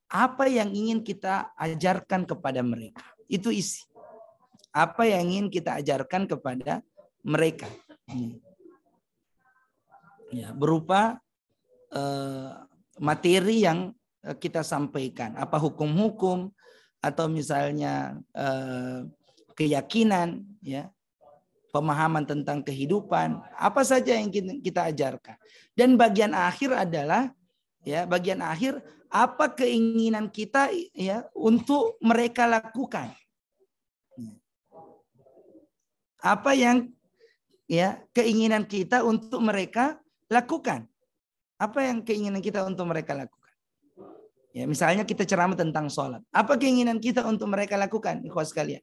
apa yang ingin kita ajarkan kepada mereka. Itu isi. Apa yang ingin kita ajarkan kepada mereka. Ya, berupa materi yang kita sampaikan. Apa hukum-hukum atau misalnya keyakinan, ya, pemahaman tentang kehidupan, apa saja yang kita ajarkan. Dan bagian akhir adalah bagian akhir apa keinginan kita untuk mereka lakukan. Apa yang keinginan kita untuk mereka lakukan. Apa yang keinginan kita untuk mereka lakukan. Ya, misalnya kita ceramah tentang sholat. Apa keinginan kita untuk mereka lakukan, ikhwas sekalian?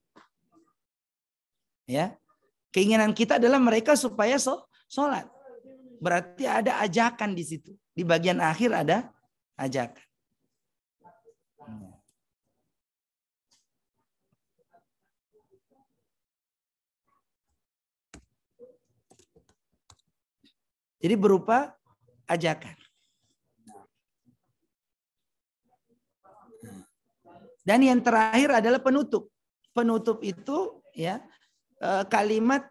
Ya, keinginan kita adalah mereka supaya sholat. Berarti ada ajakan di situ. Di bagian akhir ada ajakan. Jadi berupa ajakan. Dan yang terakhir adalah penutup. Penutup itu kalimat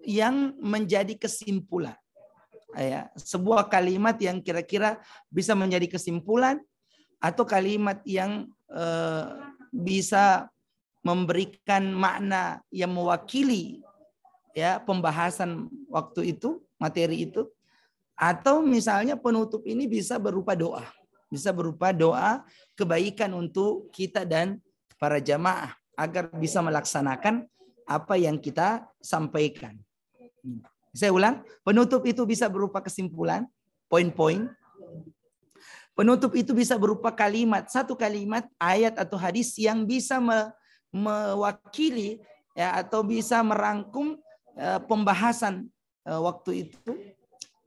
yang menjadi kesimpulan. Sebuah kalimat yang kira-kira bisa menjadi kesimpulan atau kalimat yang bisa memberikan makna yang mewakili pembahasan waktu itu, materi itu. Atau misalnya penutup ini bisa berupa doa. Bisa berupa doa kebaikan untuk kita dan para jamaah agar bisa melaksanakan apa yang kita sampaikan. Saya ulang, penutup itu bisa berupa kesimpulan, poin-poin. Penutup itu bisa berupa kalimat, satu kalimat, ayat atau hadis yang bisa mewakili atau bisa merangkum pembahasan waktu itu.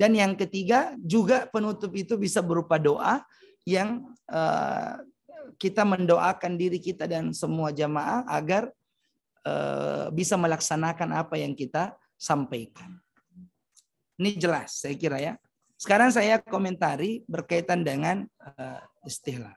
Dan yang ketiga juga penutup itu bisa berupa doa yang kita mendoakan diri kita dan semua jamaah agar bisa melaksanakan apa yang kita sampaikan. Ini jelas saya kira ya. Sekarang saya komentari berkaitan dengan istihlal.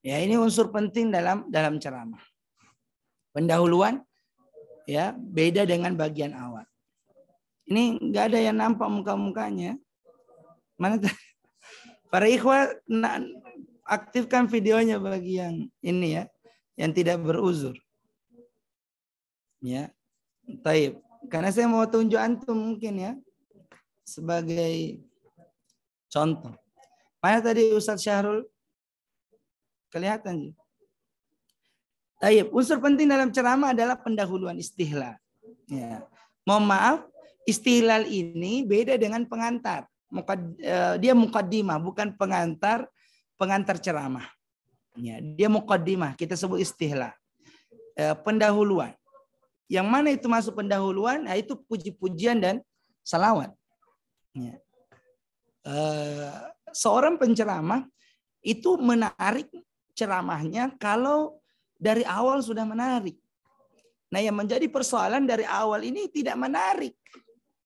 Ya, ini unsur penting dalam ceramah. Pendahuluan beda dengan bagian awal. Ini nggak ada yang nampak muka-mukanya. Mana para ikhwah, aktifkan videonya bagi yang ini ya, yang tidak beruzur. Ya, taib. Karena saya mau tunjuk antum mungkin ya, sebagai contoh. Mana tadi Ustaz Syahrul? Kelihatan. Taib. Unsur penting dalam ceramah adalah pendahuluan istihlal. Ya. Mohon maaf, istihlal ini beda dengan pengantar. Dia muqaddimah, bukan pengantar ceramah. Ya, dia muqaddimah, kita sebut istihlal. Pendahuluan. Yang mana itu masuk pendahuluan? Nah, itu puji-pujian dan salawat. Ya. Seorang penceramah itu menarik ceramahnya kalau dari awal sudah menarik. Nah, yang menjadi persoalan dari awal ini tidak menarik,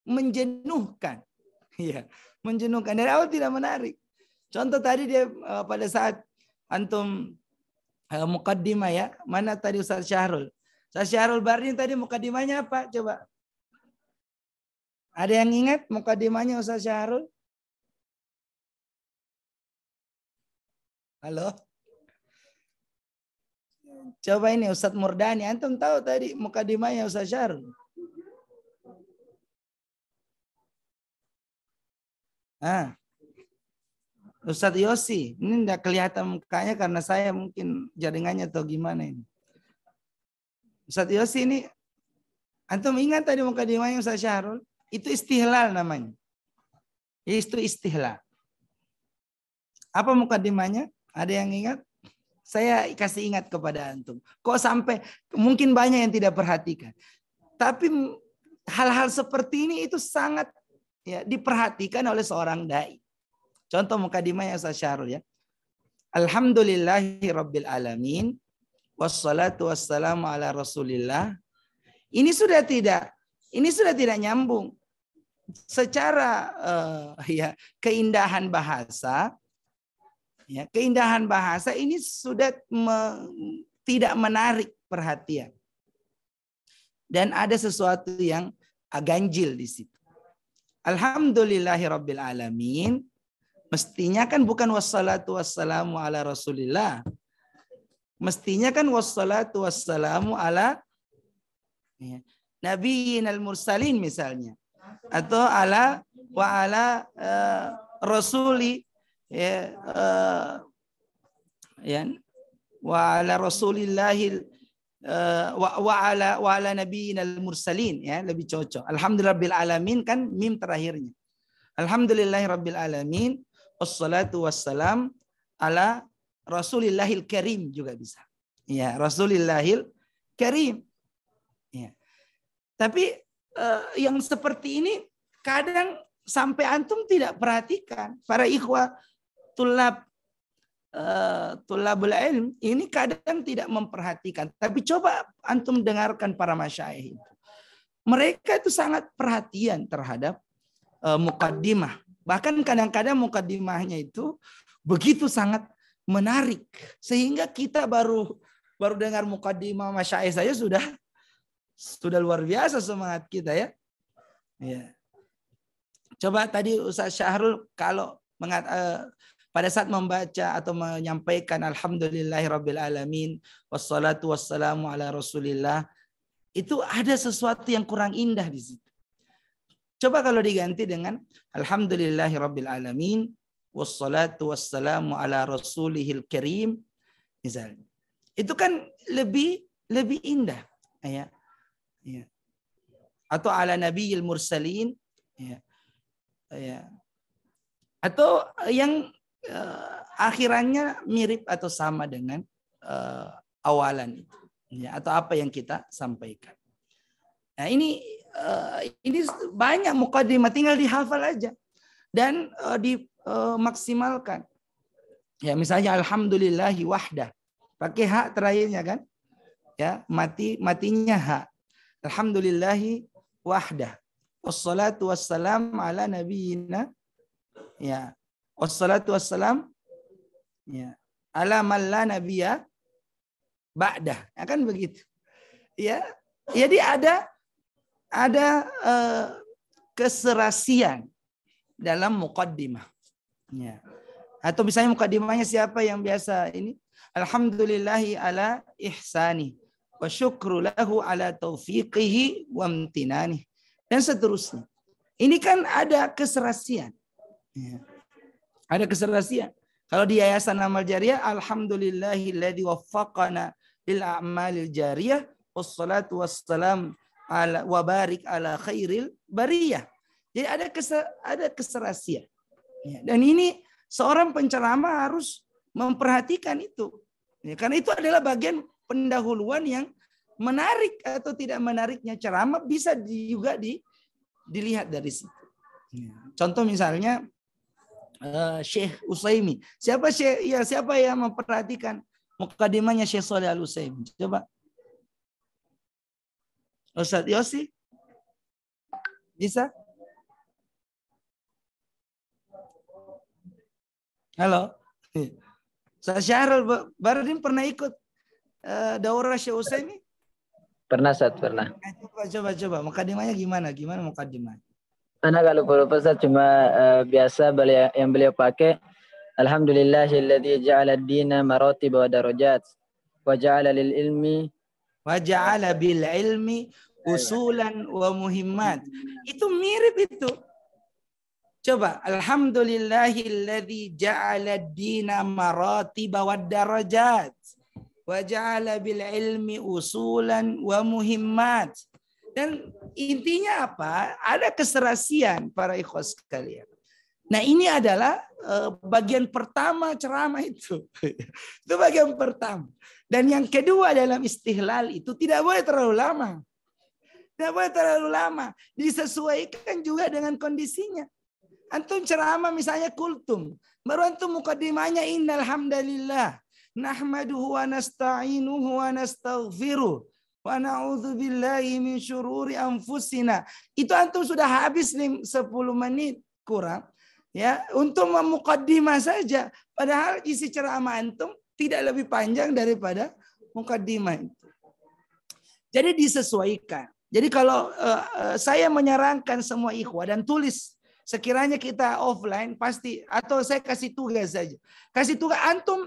menjenuhkan. Ya, menjenuhkan. Dari awal tidak menarik. Contoh tadi dia pada saat antum muqaddimah ya, mana tadi Ustaz Syahrul? Ustaz Syahrul Bardin tadi muqaddimahnya apa? Coba. Ada yang ingat muqaddimahnya Ustaz Syahrul? Halo? Coba ini Ustaz Murdani, antum tahu tadi muqaddimahnya Ustaz Syahrul? Ustaz Yosi, ini enggak kelihatan mukanya karena saya mungkin jaringannya atau gimana ini. Ustaz Yosi ini, antum ingat tadi muqaddimahnya Ustaz Syahrul? Itu istihlal namanya. Itu istihlal. Apa muqaddimahnya? Ada yang ingat? Saya kasih ingat kepada antum. Kok sampai mungkin banyak yang tidak perhatikan. Tapi hal-hal seperti ini itu sangat ya, diperhatikan oleh seorang dai. Contoh muqaddimahnya Ustaz Syahrul ya. Alhamdulillahi rabbil alamin. Wassalatu wassalamu ala rasulillah. Ini sudah tidak nyambung. Secara ya keindahan bahasa. Ya, keindahan bahasa ini sudah tidak menarik perhatian. Dan ada sesuatu yang ganjil di situ. Alhamdulillahirabbil alamin. Mestinya kan bukan wassalatu wassalamu ala rasulillah. Mestinya kan wassalatu wassalamu ala nabiyinal mursalin misalnya. Atau ala wa ala rasuli ya, wa ala rasulillahil wa ala nabiyinal mursalin ya, lebih cocok. Alhamdulillahirabbil alamin kan mim terakhirnya. Alhamdulillahirabbil alamin wassalatu wassalam ala rasulillahil karim juga bisa. Ya, rasulillahil karim. Ya. Tapi yang seperti ini kadang sampai antum tidak perhatikan. Para ikhwah tulabul ilm ini kadang tidak memperhatikan. Tapi coba antum dengarkan para masyayikh itu. Mereka itu sangat perhatian terhadap muqaddimah. Bahkan kadang-kadang muqaddimahnya itu begitu sangat menarik. Sehingga kita baru dengar muqaddimah masyayikh saya sudah luar biasa semangat kita ya. Ya. Coba tadi Ustaz Syahrul kalau pada saat membaca atau menyampaikan alhamdulillahirabbil alamin wassalatu wassalamu ala rasulillah, itu ada sesuatu yang kurang indah di situ. Coba kalau diganti dengan alhamdulillahirabbil alamin wassalatu wassalamu ala rasulihil karim misalnya. Itu kan lebih indah ya. Ya. Atau ala nabiyil mursalin ya. Ya. Atau yang akhirannya mirip atau sama dengan awalan itu ya, atau apa yang kita sampaikan. Nah, ini banyak muqaddimah, tinggal dihafal aja dan dimaksimalkan. Ya, misalnya alhamdulillahi wahdah. Pakai hak terakhirnya kan? Ya, matinya hak. Alhamdulillahi wahdah. Wassalatu wassalam ala nabiyyina ya. Wassalatu wassalam ya ala man la nabiyya ba'dah. Ya, kan begitu. Ya. Jadi ada keserasian dalam muqaddimah. Ya. Atau misalnya muqaddimahnya siapa yang biasa ini? Alhamdulillahi ala ihsani wa syukru lahu ala taufiqihi wa amtinani. Dan seterusnya. Ini kan ada keserasian. Ya. Ada keserasian. Kalau di Yayasan Amal Jariyah, alhamdulillahilladzi waffaqana lil a'malil jariyah wassalatu wassalam ala wa barik ala khairil bariyah. Jadi ada keserasian. Ya, dan ini seorang penceramah harus memperhatikan itu. Ya, karena itu adalah bagian pendahuluan yang menarik atau tidak menariknya ceramah bisa juga dilihat dari situ. Ya. Contoh misalnya Syekh Utsaimin. Siapa yang memperhatikan mukadimahnya Syekh Shalih Al Utsaimin? Coba. Ustaz Yosi? Bisa? Halo. Ustaz Syahrul Bardin pernah ikut daurah Syekh Utsaimin? Pernah, Ustaz, pernah. Coba. Mukadimahnya gimana? Gimana mukadimahnya? Anak kalau lupa Ustaz cuma biasa yang beliau pakai alhamdulillahilladzi ja'ala ad-dina maratib wa darajat wa ja'ala lil ilmi wa ja'ala bil ilmi usulan wa muhimmat. Itu mirip itu. Coba alhamdulillahilladzi ja'ala ad-dina maratib wa darajat wa ja'ala bil ilmi usulan wa muhimmat. Dan intinya apa? Ada keserasian para ikhwas sekalian. Nah ini adalah bagian pertama ceramah itu. Itu bagian pertama. Dan yang kedua dalam istihlal itu tidak boleh terlalu lama. Tidak boleh terlalu lama. Disesuaikan juga dengan kondisinya. Antum ceramah misalnya kultum. Baru antum mukadimahnya innal hamdalillah. Nahmaduhu wa nasta'inuhu wa nastaghfiruh. Wa na'udzubillahi min syururi anfusina. Itu antum sudah habis 10 menit kurang ya untuk memukaddimah saja. Padahal isi ceramah antum tidak lebih panjang daripada mukaddimah itu. Jadi disesuaikan. Jadi kalau saya menyarankan semua ikhwah dan tulis sekiranya kita offline pasti atau saya kasih tugas saja. Kasih tugas antum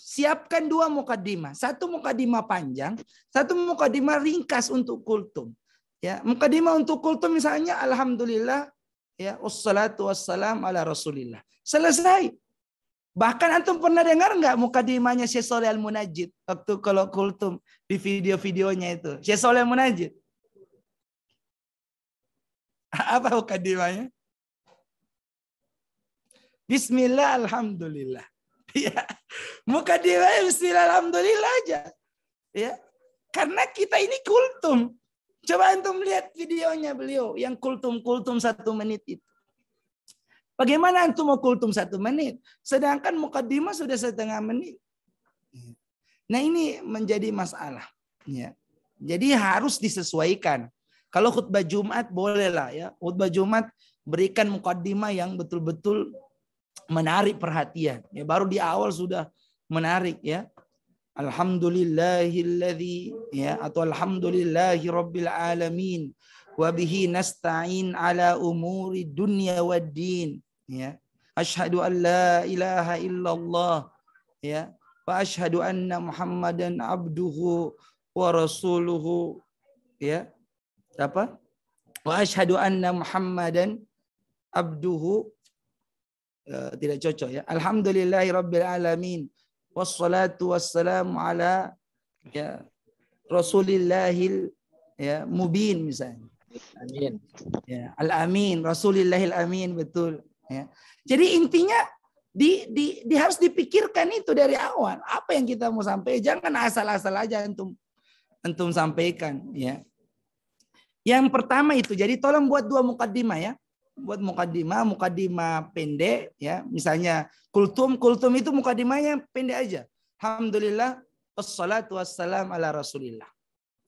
siapkan 2 mukaddimah. 1 mukaddimah panjang, 1 mukaddimah ringkas untuk kultum. Ya, mukaddimah untuk kultum misalnya alhamdulillah ya wassalatu wassalam ala rasulillah. Selesai. Bahkan antum pernah dengar enggak mukaddimahnya Syekh Shalih Al Munajjid waktu kalau kultum di video-videonya itu. Syekh Shalih Al Munajjid. Apa mukaddimahnya? Bismillah alhamdulillah. Ya, mukadimahnya bismillah alhamdulillah aja. Ya. Karena kita ini kultum. Coba antum lihat videonya beliau yang kultum-kultum 1 menit itu. Bagaimana antum mau kultum 1 menit? Sedangkan mukadimah sudah 1/2 menit. Nah ini menjadi masalah. Ya. Jadi harus disesuaikan. Kalau khutbah Jumat bolehlah ya. Khutbah Jumat berikan mukadimah yang betul-betul menarik perhatian. Ya, baru di awal sudah menarik ya. Alhamdulillahilladzi ya atau alhamdulillahi rabbil alamin wa bihi nasta'in ala umuri dunya waddin ya. Asyhadu an la ilaha illallah ya wa asyhadu anna Muhammadan abduhu wa rasuluhu ya. Apa? Wa asyhadu anna Muhammadan abduhu tidak cocok ya. Alhamdulillahirabbil alamin wassalatu wassalamu ala ya rasulillahil ya mubin misalnya. Amin. Ya, al-amin, rasulillahil amin betul ya. Jadi intinya harus dipikirkan itu dari awal. Apa yang kita mau sampaikan, jangan asal-asal aja antum sampaikan ya. Yang pertama itu, jadi tolong buat 2 mukaddimah ya. Buat mukaddimah pendek ya. Misalnya kultum itu mukaddimahnya pendek aja. Alhamdulillah wassalatu wassalam ala rasulillah.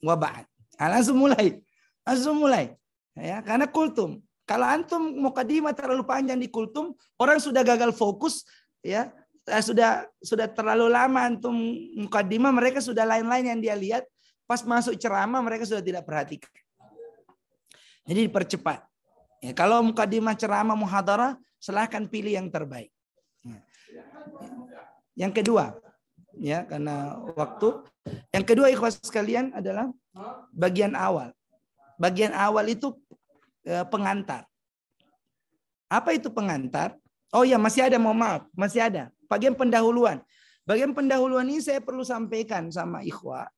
Wa ba'd. Langsung mulai. Ya, karena kultum. Kalau antum mukaddimah terlalu panjang di kultum, orang sudah gagal fokus ya. Sudah terlalu lama antum mukaddimah, mereka sudah lain-lain yang dia lihat. Pas masuk ceramah mereka sudah tidak perhatikan. Jadi dipercepat. Ya, kalau mukadimah ceramah muhadarah, silahkan pilih yang terbaik. Yang kedua, ya karena waktu. Yang kedua ikhwas sekalian adalah bagian awal. Bagian awal itu pengantar. Apa itu pengantar? Oh ya, masih ada, mohon maaf, masih ada. Bagian pendahuluan. Bagian pendahuluan ini saya perlu sampaikan sama ikhwah.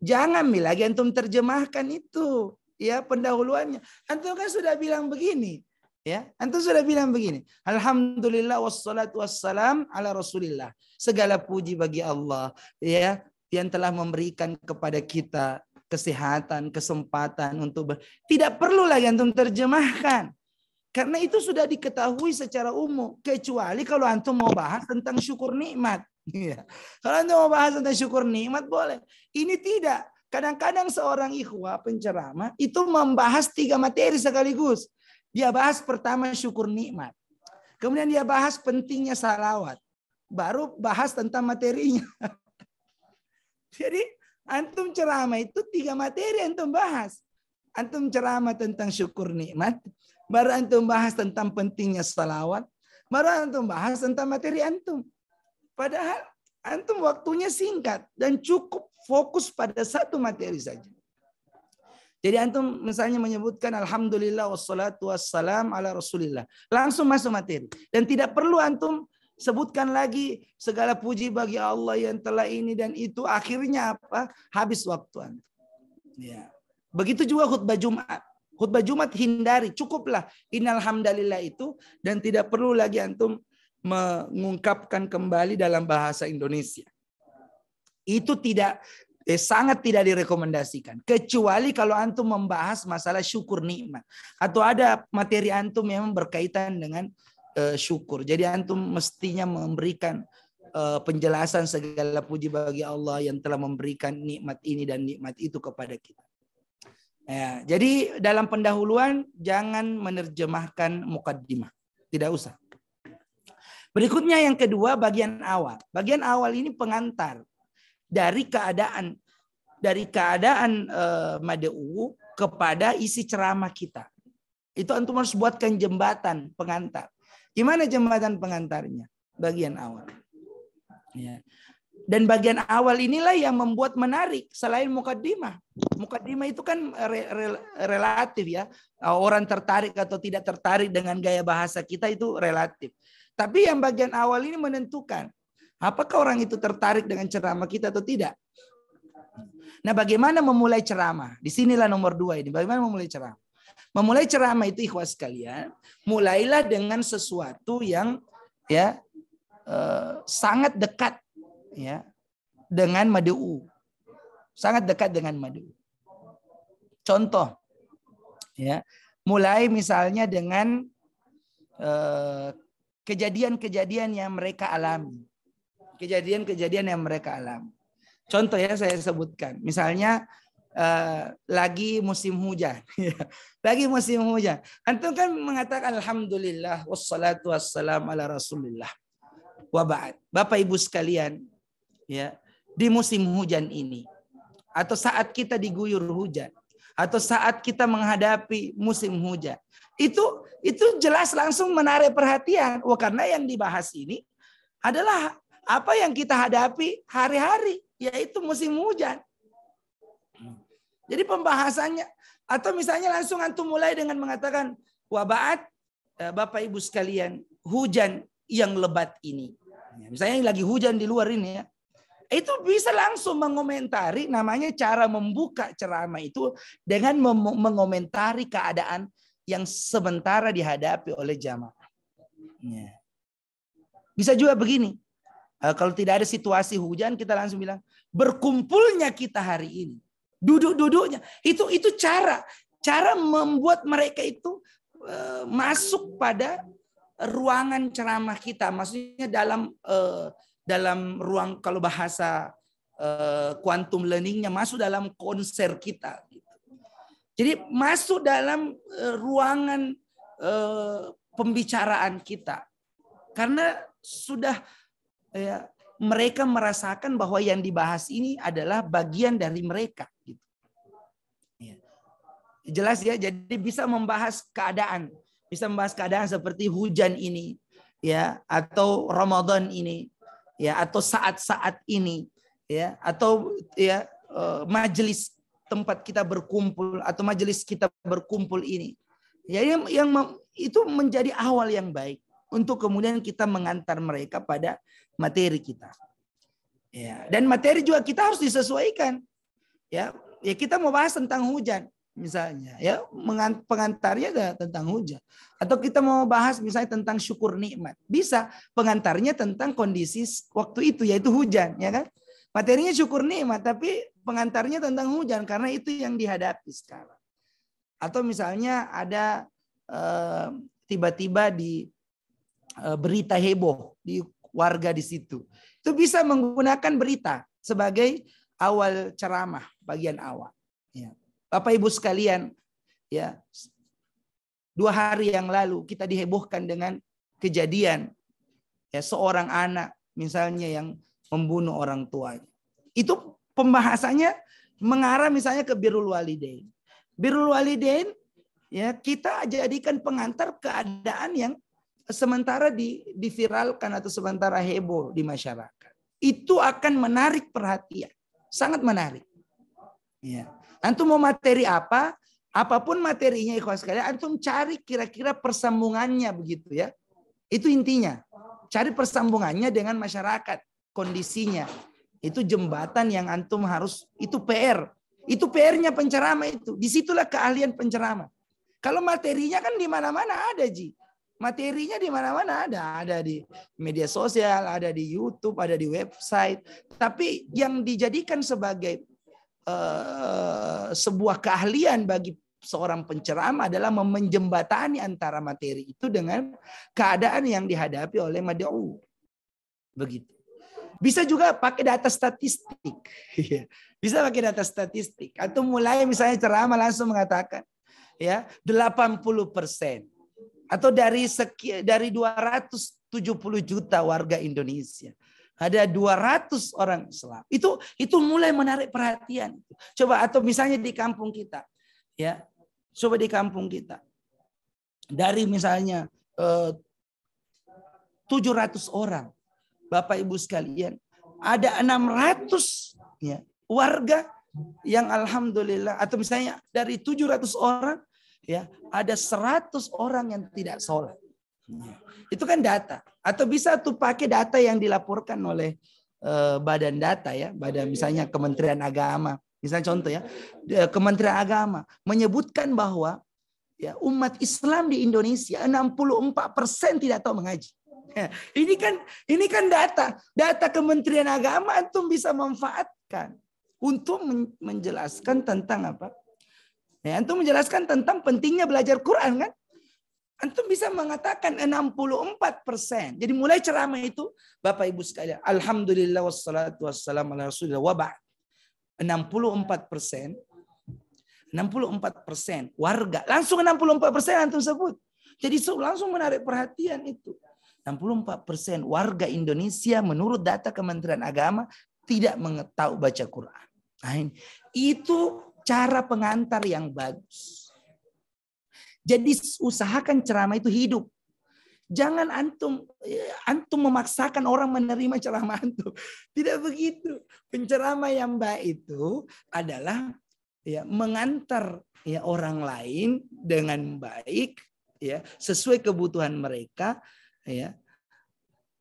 Jangan lagi antum terjemahkan itu, ya pendahuluannya. Antum kan sudah bilang begini, ya. Antum sudah bilang begini. Alhamdulillah wassalatu wassalam ala Rasulillah. Segala puji bagi Allah, ya, yang telah memberikan kepada kita kesehatan, kesempatan untuk tidak perlu lagi antum terjemahkan. Karena itu sudah diketahui secara umum. Kecuali kalau antum mau bahas tentang syukur nikmat. Ya. Kalau antum mau bahas tentang syukur nikmat boleh. Ini tidak. Kadang-kadang seorang ikhwah penceramah itu membahas 3 materi sekaligus. Dia bahas pertama syukur nikmat. Kemudian dia bahas pentingnya salawat. Baru bahas tentang materinya. Jadi antum ceramah itu 3 materi antum bahas. Antum ceramah tentang syukur nikmat. Baru antum bahas tentang pentingnya salawat. Baru antum bahas tentang materi antum. Padahal antum waktunya singkat dan cukup fokus pada satu materi saja. Jadi antum misalnya menyebutkan alhamdulillah wassalatu wassalam ala Rasulillah. Langsung masuk materi. Dan tidak perlu antum sebutkan lagi segala puji bagi Allah yang telah ini dan itu. Akhirnya apa? Habis waktu antum. Ya. Begitu juga khutbah Jumat. Khutbah Jumat hindari, cukuplah innal hamdalillah itu dan tidak perlu lagi antum mengungkapkan kembali dalam bahasa Indonesia. Itu sangat tidak direkomendasikan. Kecuali kalau antum membahas masalah syukur nikmat atau ada materi antum yang berkaitan dengan syukur. Jadi antum mestinya memberikan penjelasan segala puji bagi Allah yang telah memberikan nikmat ini dan nikmat itu kepada kita. Ya, jadi dalam pendahuluan jangan menerjemahkan mukaddimah. Tidak usah. Berikutnya yang kedua bagian awal. Bagian awal ini pengantar dari keadaan mad'u kepada isi ceramah kita. Itu antum harus buatkan jembatan pengantar. Gimana jembatan pengantarnya? Bagian awal. Ya. Dan bagian awal inilah yang membuat menarik selain mukaddimah. Mukaddimah itu kan relatif ya. Orang tertarik atau tidak tertarik dengan gaya bahasa kita itu relatif. Tapi yang bagian awal ini menentukan apakah orang itu tertarik dengan ceramah kita atau tidak. Nah, bagaimana memulai ceramah? Disinilah nomor 2 ini. Bagaimana memulai ceramah? Memulai ceramah itu ikhwah sekalian, mulailah dengan sesuatu yang ya sangat dekat ya dengan mad'u. Sangat dekat dengan mad'u. Contoh ya, mulai misalnya dengan kejadian-kejadian yang mereka alami. Kejadian-kejadian yang mereka alami. Contoh ya saya sebutkan. Misalnya lagi musim hujan. Lagi musim hujan. Antum kan mengatakan alhamdulillah wassalatu wassalam ala Rasulillah. Wa ba'd. Bapak Ibu sekalian, ya, di musim hujan ini atau saat kita diguyur hujan atau saat kita menghadapi musim hujan, itu jelas langsung menarik perhatian. Wah, karena yang dibahas ini adalah apa yang kita hadapi hari-hari, yaitu musim hujan. Jadi pembahasannya atau misalnya langsung antum mulai dengan mengatakan wa ba'd, Bapak Ibu sekalian, hujan yang lebat ini. Misalnya lagi hujan di luar ini ya. Itu bisa langsung mengomentari, namanya cara membuka ceramah itu dengan mengomentari keadaan yang sementara dihadapi oleh jamaah. Ya. Bisa juga begini. Kalau tidak ada situasi hujan, kita langsung bilang berkumpulnya kita hari ini. Duduk-duduknya. Itu cara membuat mereka itu masuk pada ruangan ceramah kita. Maksudnya dalam ruang, kalau bahasa quantum learningnya, masuk dalam konser kita. Jadi masuk dalam ruangan pembicaraan kita. Karena sudah ya, mereka merasakan bahwa yang dibahas ini adalah bagian dari mereka. Gitu. Ya. Jelas ya, jadi bisa membahas keadaan. Bisa membahas keadaan seperti hujan ini, ya, atau Ramadan ini, ya, atau saat-saat ini, ya, atau ya majelis tempat kita berkumpul atau majelis kita berkumpul ini. Ya, itu menjadi awal yang baik untuk kemudian kita mengantar mereka pada materi kita. Ya, dan materi juga kita harus disesuaikan. Ya, kita mau bahas tentang hujan misalnya, ya, pengantarnya tentang hujan. Atau kita mau bahas misalnya tentang syukur nikmat. Bisa pengantarnya tentang kondisi waktu itu, yaitu hujan, ya kan? Materinya syukur nikmat, tapi pengantarnya tentang hujan karena itu yang dihadapi sekarang. Atau misalnya ada tiba-tiba di berita heboh di warga di situ. Itu bisa menggunakan berita sebagai awal ceramah, bagian awal. Ya. Bapak Ibu sekalian, ya, 2 hari yang lalu kita dihebohkan dengan kejadian ya seorang anak misalnya yang membunuh orang tuanya. Itu pembahasannya mengarah misalnya ke birrul walidain. Birrul walidain, ya, kita jadikan pengantar keadaan yang sementara diviralkan atau sementara heboh di masyarakat. Itu akan menarik perhatian, sangat menarik. Ya. Antum mau materi apa? Apapun materinya, ikhwan sekalian, antum cari kira-kira persambungannya begitu, ya. Itu intinya. Cari persambungannya dengan masyarakat, kondisinya. Itu jembatan yang antum harus, itu PR. Itu PR-nya penceramah itu. Disitulah keahlian penceramah. Kalau materinya kan di mana-mana ada, Ji. Materinya di mana-mana ada di media sosial, ada di YouTube, ada di website. Tapi yang dijadikan sebagai sebuah keahlian bagi seorang penceramah adalah menjembatani antara materi itu dengan keadaan yang dihadapi oleh mad'u. Begitu. Bisa juga pakai data statistik. Bisa pakai data statistik. Atau mulai misalnya ceramah langsung mengatakan, ya, 80%. Atau dari 270 juta warga Indonesia, ada 200 orang Islam. Itu mulai menarik perhatian. Coba, atau misalnya di kampung kita, ya, coba di kampung kita, dari misalnya 700 orang, Bapak Ibu sekalian, ada 600 ya, warga yang alhamdulillah, atau misalnya dari 700 orang, ya, ada 100 orang yang tidak sholat. Itu kan data. Atau bisa tuh pakai data yang dilaporkan oleh badan data, ya, badan misalnya Kementerian Agama. Misalnya contoh, ya, Kementerian Agama menyebutkan bahwa, ya, umat Islam di Indonesia 64% tidak tahu mengaji. Ya, ini kan data Kementerian Agama, antum bisa manfaatkan untuk menjelaskan tentang apa? Ya, antum menjelaskan tentang pentingnya belajar Quran, kan? Antum bisa mengatakan 64%. Jadi mulai ceramah itu, Bapak Ibu sekalian, alhamdulillah wassalatu wassalamu ala rasulillah wa ba'd. 64% warga, langsung 64% antum sebut. Jadi langsung menarik perhatian itu. 64% warga Indonesia menurut data Kementerian Agama tidak mengetahui baca Quran. Nah, itu cara pengantar yang bagus. Jadi usahakan ceramah itu hidup. Jangan antum memaksakan orang menerima ceramah antum. Tidak begitu. Penceramah yang baik itu adalah, ya, mengantar, ya, orang lain dengan baik, ya, sesuai kebutuhan mereka, ya,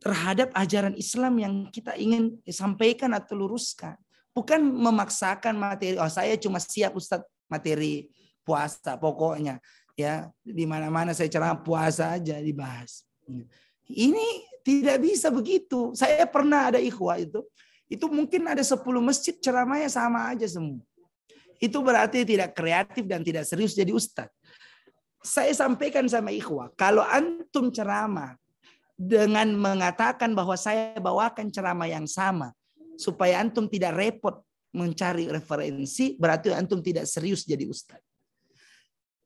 terhadap ajaran Islam yang kita ingin sampaikan atau luruskan. Bukan memaksakan materi. Oh, saya cuma siap Ustadz materi puasa pokoknya. Ya, di mana-mana saya ceramah puasa aja dibahas. Ini tidak bisa begitu. Saya pernah ada ikhwah itu mungkin ada 10 masjid ceramahnya sama aja semua. Itu berarti tidak kreatif dan tidak serius jadi ustadz. Saya sampaikan sama ikhwah, kalau antum ceramah dengan mengatakan bahwa saya bawakan ceramah yang sama supaya antum tidak repot mencari referensi, berarti antum tidak serius jadi ustadz.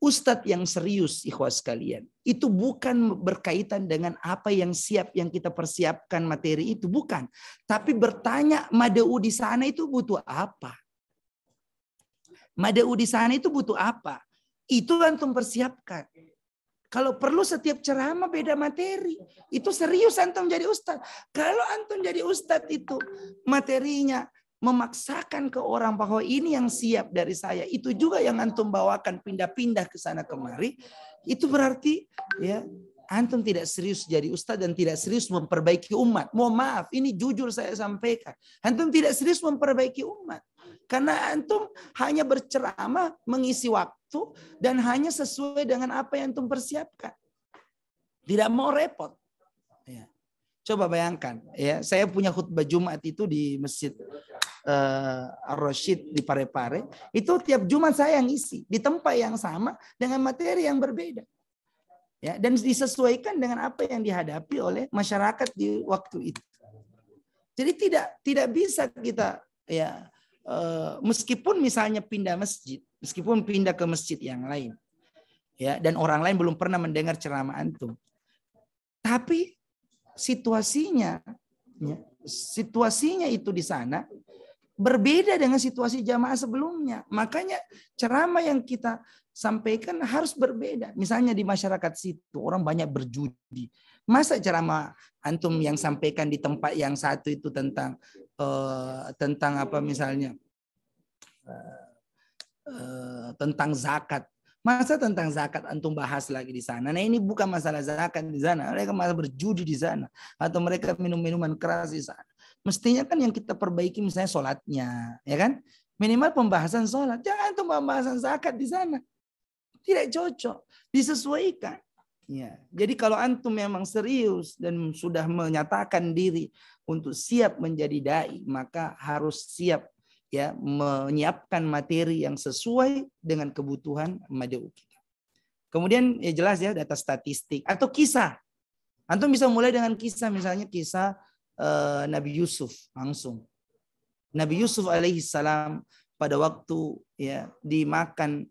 Ustadz yang serius, ikhwah sekalian, itu bukan berkaitan dengan apa yang kita persiapkan materi itu, bukan. Tapi bertanya, mad'u di sana itu butuh apa? Mad'u di sana itu butuh apa? Itu antum persiapkan. Kalau perlu setiap ceramah beda materi. Itu serius antum jadi ustadz. Kalau antum jadi ustadz itu materinya memaksakan ke orang bahwa ini yang siap dari saya. Itu juga yang antum bawakan pindah-pindah ke sana kemari. Itu berarti ya antum tidak serius jadi ustadz dan tidak serius memperbaiki umat. Mohon maaf, ini jujur saya sampaikan. Antum tidak serius memperbaiki umat. Karena antum hanya berceramah, mengisi waktu, dan hanya sesuai dengan apa yang antum persiapkan. Tidak mau repot. Ya. Coba bayangkan, ya, saya punya khutbah Jumat itu di Masjid Ar-Rasyid di Parepare. Itu tiap Jumat saya yang isi di tempat yang sama dengan materi yang berbeda. Ya, dan disesuaikan dengan apa yang dihadapi oleh masyarakat di waktu itu. Jadi tidak bisa kita ya meskipun misalnya pindah masjid, meskipun pindah ke masjid yang lain, ya, dan orang lain belum pernah mendengar ceramah antum, tapi situasinya itu di sana berbeda dengan situasi jamaah sebelumnya. Makanya ceramah yang kita sampaikan harus berbeda. Misalnya di masyarakat situ orang banyak berjudi. Masa ceramah antum yang sampaikan di tempat yang satu itu tentang apa misalnya tentang zakat. Masa tentang zakat antum bahas lagi di sana. Nah, ini bukan masalah zakat di sana. Mereka malah berjudi di sana atau mereka minum minuman keras di sana. Mestinya kan yang kita perbaiki misalnya sholatnya, ya kan? Minimal pembahasan sholat. Jangan antum pembahasan zakat di sana. Tidak cocok. Disesuaikan. Ya, jadi kalau antum memang serius dan sudah menyatakan diri untuk siap menjadi dai, maka harus siap ya menyiapkan materi yang sesuai dengan kebutuhan mad'u kita. Kemudian ya jelas ya data statistik atau kisah. Antum bisa mulai dengan kisah, misalnya kisah Nabi Yusuf langsung. Nabi Yusuf alaihissalam pada waktu ya dimakan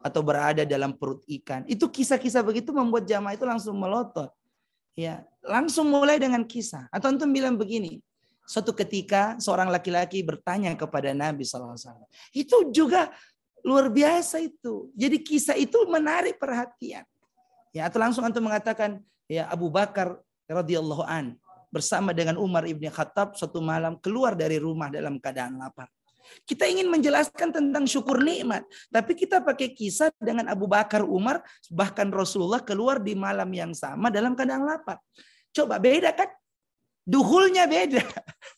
atau berada dalam perut ikan. Itu kisah-kisah begitu membuat jamaah itu langsung melotot. Ya, langsung mulai dengan kisah. Atau antum bilang begini, suatu ketika seorang laki-laki bertanya kepada Nabi SAW. Itu juga luar biasa itu. Jadi kisah itu menarik perhatian. Ya, atau langsung antum mengatakan, ya Abu Bakar radhiyallahu an bersama dengan Umar ibn Khattab suatu malam keluar dari rumah dalam keadaan lapar. Kita ingin menjelaskan tentang syukur nikmat, tapi kita pakai kisah dengan Abu Bakar, Umar, bahkan Rasulullah keluar di malam yang sama dalam keadaan lapar. Coba beda kan? Duhulnya beda,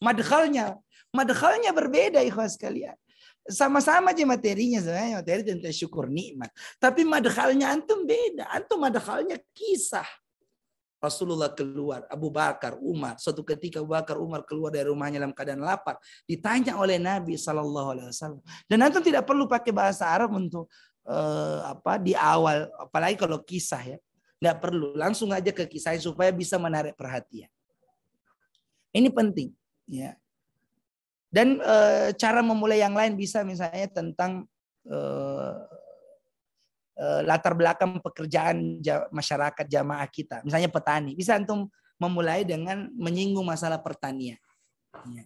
madkhalnya berbeda ikhwas sekalian. Sama-sama aja materinya sebenarnya materi tentang syukur nikmat, tapi madkhalnya antum beda. Antum madkhalnya kisah. Rasulullah keluar, Abu Bakar, Umar. Suatu ketika Abu Bakar, Umar keluar dari rumahnya dalam keadaan lapar. Ditanya oleh Nabi SAW. Dan antum tidak perlu pakai bahasa Arab untuk di awal. Apalagi kalau kisah ya. Tidak perlu. Langsung aja ke kisah supaya bisa menarik perhatian. Ini penting. Ya. Dan cara memulai yang lain bisa misalnya tentang latar belakang pekerjaan masyarakat jamaah kita, misalnya petani, bisa antum memulai dengan menyinggung masalah pertanian, ya.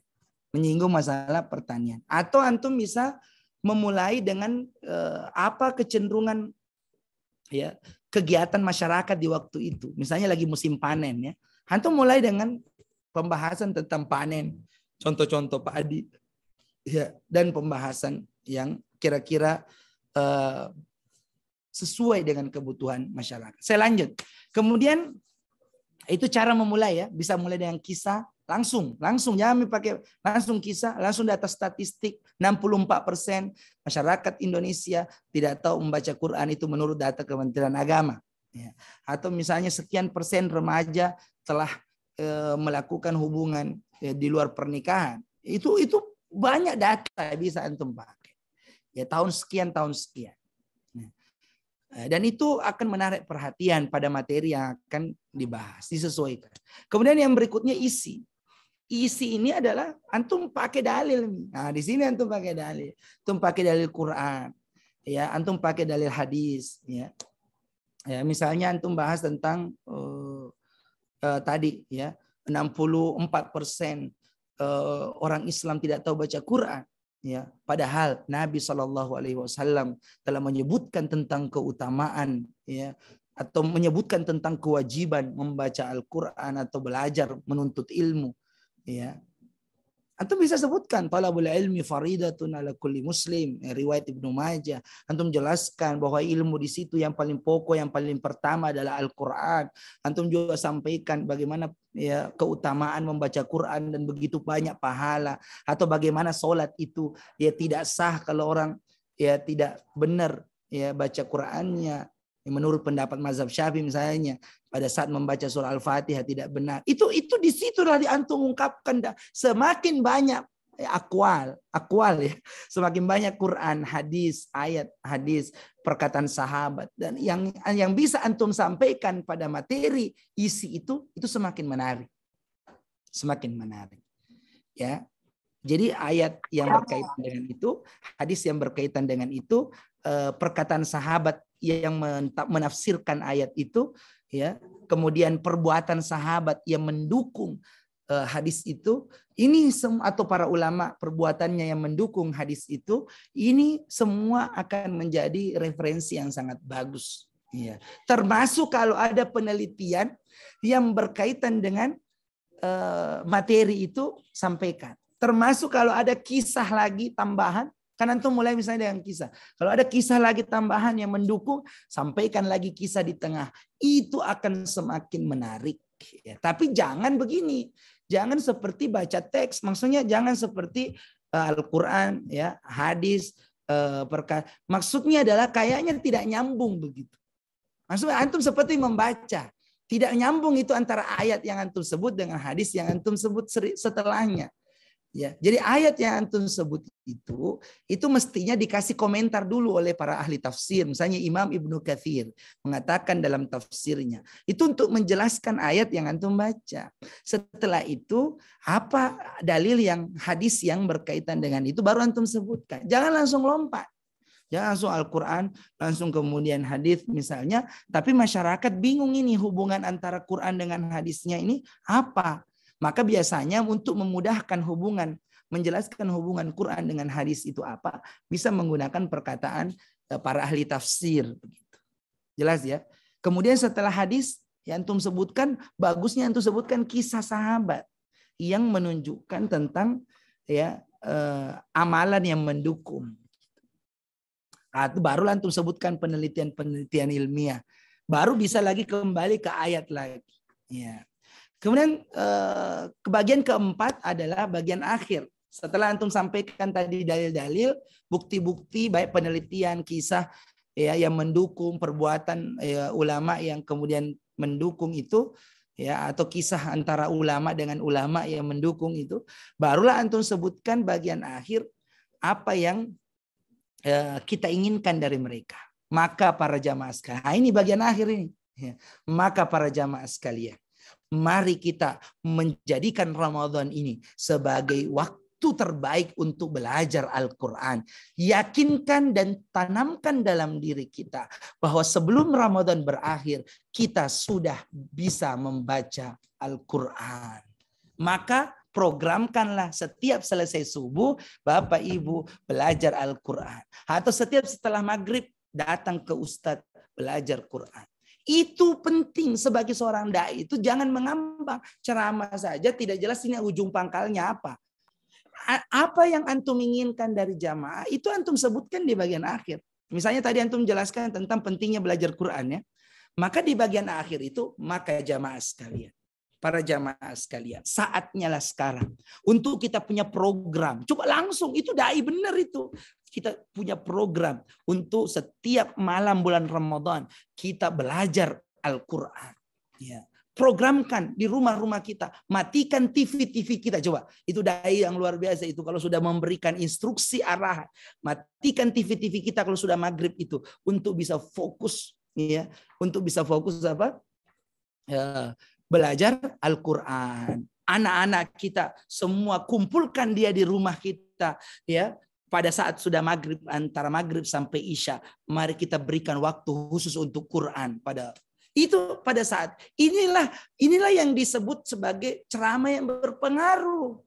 Menyinggung masalah pertanian, atau antum bisa memulai dengan apa kecenderungan ya kegiatan masyarakat di waktu itu, misalnya lagi musim panen ya, antum mulai dengan pembahasan tentang panen, contoh-contoh padi, ya, dan pembahasan yang kira-kira sesuai dengan kebutuhan masyarakat. Saya lanjut. Kemudian itu cara memulai ya, bisa mulai dengan kisah langsung jangan pakai langsung kisah, langsung data statistik 64% masyarakat Indonesia tidak tahu membaca Quran itu menurut data Kementerian Agama. Ya. Atau misalnya sekian persen remaja telah melakukan hubungan di luar pernikahan. Itu banyak data bisa antum pakai. Ya tahun sekian. Dan itu akan menarik perhatian pada materi yang akan dibahas, disesuaikan. Kemudian yang berikutnya isi. Isi ini adalah antum pakai dalil. Nah, di sini antum pakai dalil. Antum pakai dalil Quran. Ya, antum pakai dalil hadis, ya. Ya, misalnya antum bahas tentang tadi ya, 64% orang Islam tidak tahu baca Quran. Ya, padahal Nabi SAW telah menyebutkan tentang keutamaan ya atau menyebutkan tentang kewajiban membaca Al-Quran atau belajar menuntut ilmu, ya. Antum bisa sebutkan talabul ilmi faridatun ala kulli muslim, riwayat Ibnu Majah. Antum jelaskan bahwa ilmu di situ yang paling pokok, yang paling pertama adalah Al-Qur'an. Antum juga sampaikan bagaimana ya keutamaan membaca Quran dan begitu banyak pahala, atau bagaimana sholat itu ya tidak sah kalau orang ya tidak benar ya baca Qur'annya. Menurut pendapat mazhab Syafi'i misalnya, pada saat membaca surah Al-Fatihah tidak benar. Itu di situlah diantum ungkapkan dah. Semakin banyak akwal ya. Semakin banyak Quran, hadis, ayat, hadis, perkataan sahabat, dan yang bisa antum sampaikan pada materi isi itu semakin menarik. Semakin menarik. Ya. Jadi ayat yang berkaitan dengan itu, hadis yang berkaitan dengan itu, perkataan sahabat yang menafsirkan ayat itu, ya, kemudian perbuatan sahabat yang mendukung hadis itu, ini atau para ulama perbuatannya yang mendukung hadis itu, ini semua akan menjadi referensi yang sangat bagus. Ya. Termasuk kalau ada penelitian yang berkaitan dengan materi itu, sampaikan. Termasuk kalau ada kisah lagi tambahan, kan antum mulai misalnya dengan kisah. Kalau ada kisah lagi tambahan yang mendukung, sampaikan lagi kisah di tengah. Itu akan semakin menarik. Ya, tapi jangan begini. Jangan seperti baca teks. Maksudnya jangan seperti Al-Quran, ya, hadis. Maksudnya adalah kayaknya tidak nyambung begitu. Maksudnya antum seperti membaca. Tidak nyambung itu antara ayat yang antum sebut dengan hadis yang antum sebut setelahnya. Ya, jadi ayat yang antum sebut itu mestinya dikasih komentar dulu oleh para ahli tafsir. Misalnya Imam Ibnu Katsir mengatakan dalam tafsirnya, itu untuk menjelaskan ayat yang antum baca. Setelah itu apa dalil yang hadis yang berkaitan dengan itu baru antum sebutkan. Jangan langsung lompat. Jangan langsung Al-Quran, langsung kemudian hadis misalnya. Tapi masyarakat bingung ini hubungan antara Quran dengan hadisnya ini apa. Maka biasanya untuk memudahkan hubungan, menjelaskan hubungan Quran dengan hadis itu apa, bisa menggunakan perkataan para ahli tafsir. Jelas ya. Kemudian setelah hadis yang antum sebutkan, bagusnya antum sebutkan kisah sahabat yang menunjukkan tentang ya amalan yang mendukung. Atau baru antum sebutkan penelitian ilmiah. Baru bisa lagi kembali ke ayat lagi. Ya. Kemudian bagian keempat adalah bagian akhir. Setelah antum sampaikan tadi dalil-dalil, bukti-bukti baik penelitian, kisah ya yang mendukung perbuatan ulama yang kemudian mendukung itu, ya, atau kisah antara ulama dengan ulama yang mendukung itu, barulah antum sebutkan bagian akhir apa yang kita inginkan dari mereka. Maka para jamaah sekalian, nah ini bagian akhir ini. Ya. Maka para jamaah sekalian, mari kita menjadikan Ramadan ini sebagai waktu terbaik untuk belajar Al-Quran. Yakinkan dan tanamkan dalam diri kita bahwa sebelum Ramadan berakhir, kita sudah bisa membaca Al-Quran. Maka programkanlah setiap selesai subuh, Bapak Ibu belajar Al-Quran. Atau setiap setelah maghrib datang ke Ustadz belajar Quran. Itu penting sebagai seorang dai, itu jangan mengambang ceramah saja tidak jelas ini ujung pangkalnya apa. Apa yang antum inginkan dari jamaah itu antum sebutkan di bagian akhir. Misalnya tadi antum jelaskan tentang pentingnya belajar Quran ya. Maka di bagian akhir itu, maka jamaah sekalian, para jamaah sekalian, saatnya lah sekarang untuk kita punya program. Coba langsung, itu dai benar itu. Kita punya program untuk setiap malam bulan Ramadan kita belajar Al-Quran. Ya. Programkan di rumah-rumah kita. Matikan TV-TV kita. Coba, itu dai yang luar biasa itu. Kalau sudah memberikan instruksi arahan. Matikan TV-TV kita kalau sudah maghrib itu. Untuk bisa fokus. Ya, untuk bisa fokus apa? Ya, belajar Al-Quran. Anak-anak kita semua kumpulkan dia di rumah kita. Ya. Pada saat sudah maghrib, antara maghrib sampai isya, mari kita berikan waktu khusus untuk Quran. Pada saat inilah yang disebut sebagai ceramah yang berpengaruh.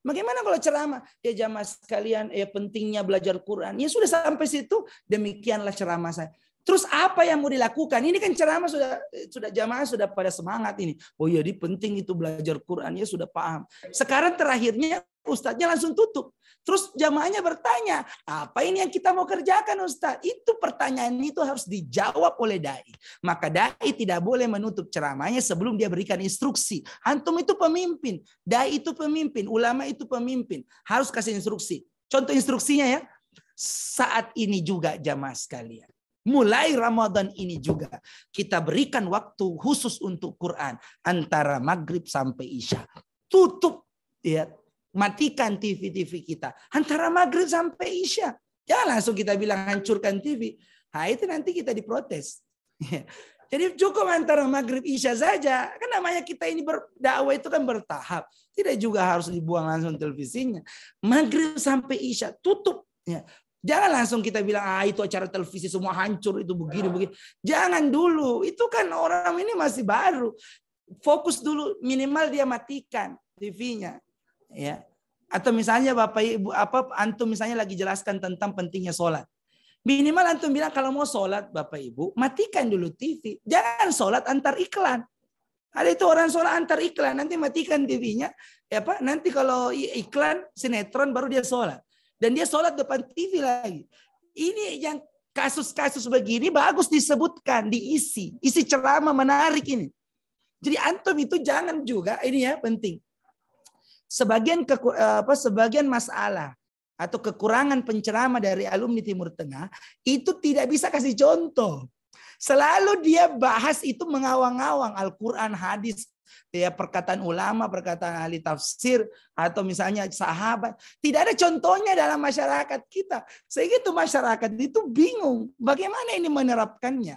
Bagaimana kalau ceramah? Ya jamaah sekalian, pentingnya belajar Quran. Ya sudah sampai situ, demikianlah ceramah saya. Terus apa yang mau dilakukan? Ini kan ceramah sudah jamaah sudah pada semangat ini. Oh iya, penting itu belajar Quran, ya sudah paham. Sekarang terakhirnya ustadznya langsung tutup. Terus jamaahnya bertanya, apa ini yang kita mau kerjakan Ustadz? Itu pertanyaan itu harus dijawab oleh dai. Maka dai tidak boleh menutup ceramahnya sebelum dia berikan instruksi. Antum itu pemimpin, dai itu pemimpin, ulama itu pemimpin. Harus kasih instruksi. Contoh instruksinya ya, saat ini juga jamaah sekalian. Mulai Ramadan ini juga kita berikan waktu khusus untuk Quran antara maghrib sampai isya. Tutup ya, matikan TV kita antara maghrib sampai isya. Jangan langsung kita bilang hancurkan TV. Nah, itu nanti kita diprotes. Jadi cukup antara maghrib isya saja. Kan namanya kita ini berdakwah itu kan bertahap. Tidak juga harus dibuang langsung televisinya. Maghrib sampai isya tutup. Ya. Jangan langsung kita bilang, itu acara televisi semua hancur, itu begini. Jangan dulu, itu kan orang ini masih baru. Fokus dulu, minimal dia matikan TV-nya. Ya. Atau misalnya Bapak Ibu, antum misalnya lagi jelaskan tentang pentingnya sholat. Minimal antum bilang kalau mau sholat Bapak Ibu, matikan dulu TV. Jangan sholat antar iklan. Ada itu orang sholat antar iklan, nanti matikan TV-nya. Ya Pak, nanti kalau iklan, sinetron baru dia sholat. Dan dia sholat depan TV lagi. Ini yang kasus-kasus begini bagus disebutkan, diisi. Isi ceramah menarik ini. Jadi antum itu jangan juga, ini ya penting. Sebagian masalah atau kekurangan penceramah dari alumni Timur Tengah itu tidak bisa kasih contoh. Selalu dia bahas itu mengawang-awang Al-Quran, hadis, ya perkataan ulama, perkataan ahli tafsir, atau misalnya sahabat. Tidak ada contohnya dalam masyarakat kita. Sehingga itu masyarakat itu bingung bagaimana ini menerapkannya.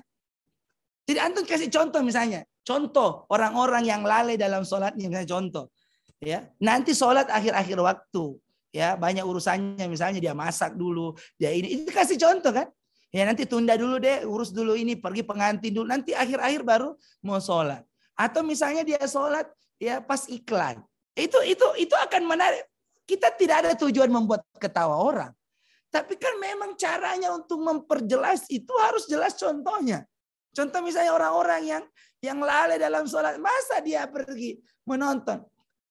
Jadi antum kasih contoh misalnya. Contoh orang-orang yang lalai dalam sholatnya, misalnya contoh. Ya, nanti sholat akhir-akhir waktu. Ya, banyak urusannya, misalnya dia masak dulu, dia ini kasih contoh kan. Ya nanti tunda dulu deh, urus dulu ini, pergi pengantin dulu, nanti akhir-akhir baru mau sholat. Atau misalnya dia sholat ya pas iklan. Itu akan menarik. Kita tidak ada tujuan membuat ketawa orang. Tapi kan memang caranya untuk memperjelas itu harus jelas contohnya. Contoh misalnya orang-orang yang lalai dalam sholat. Masa dia pergi menonton.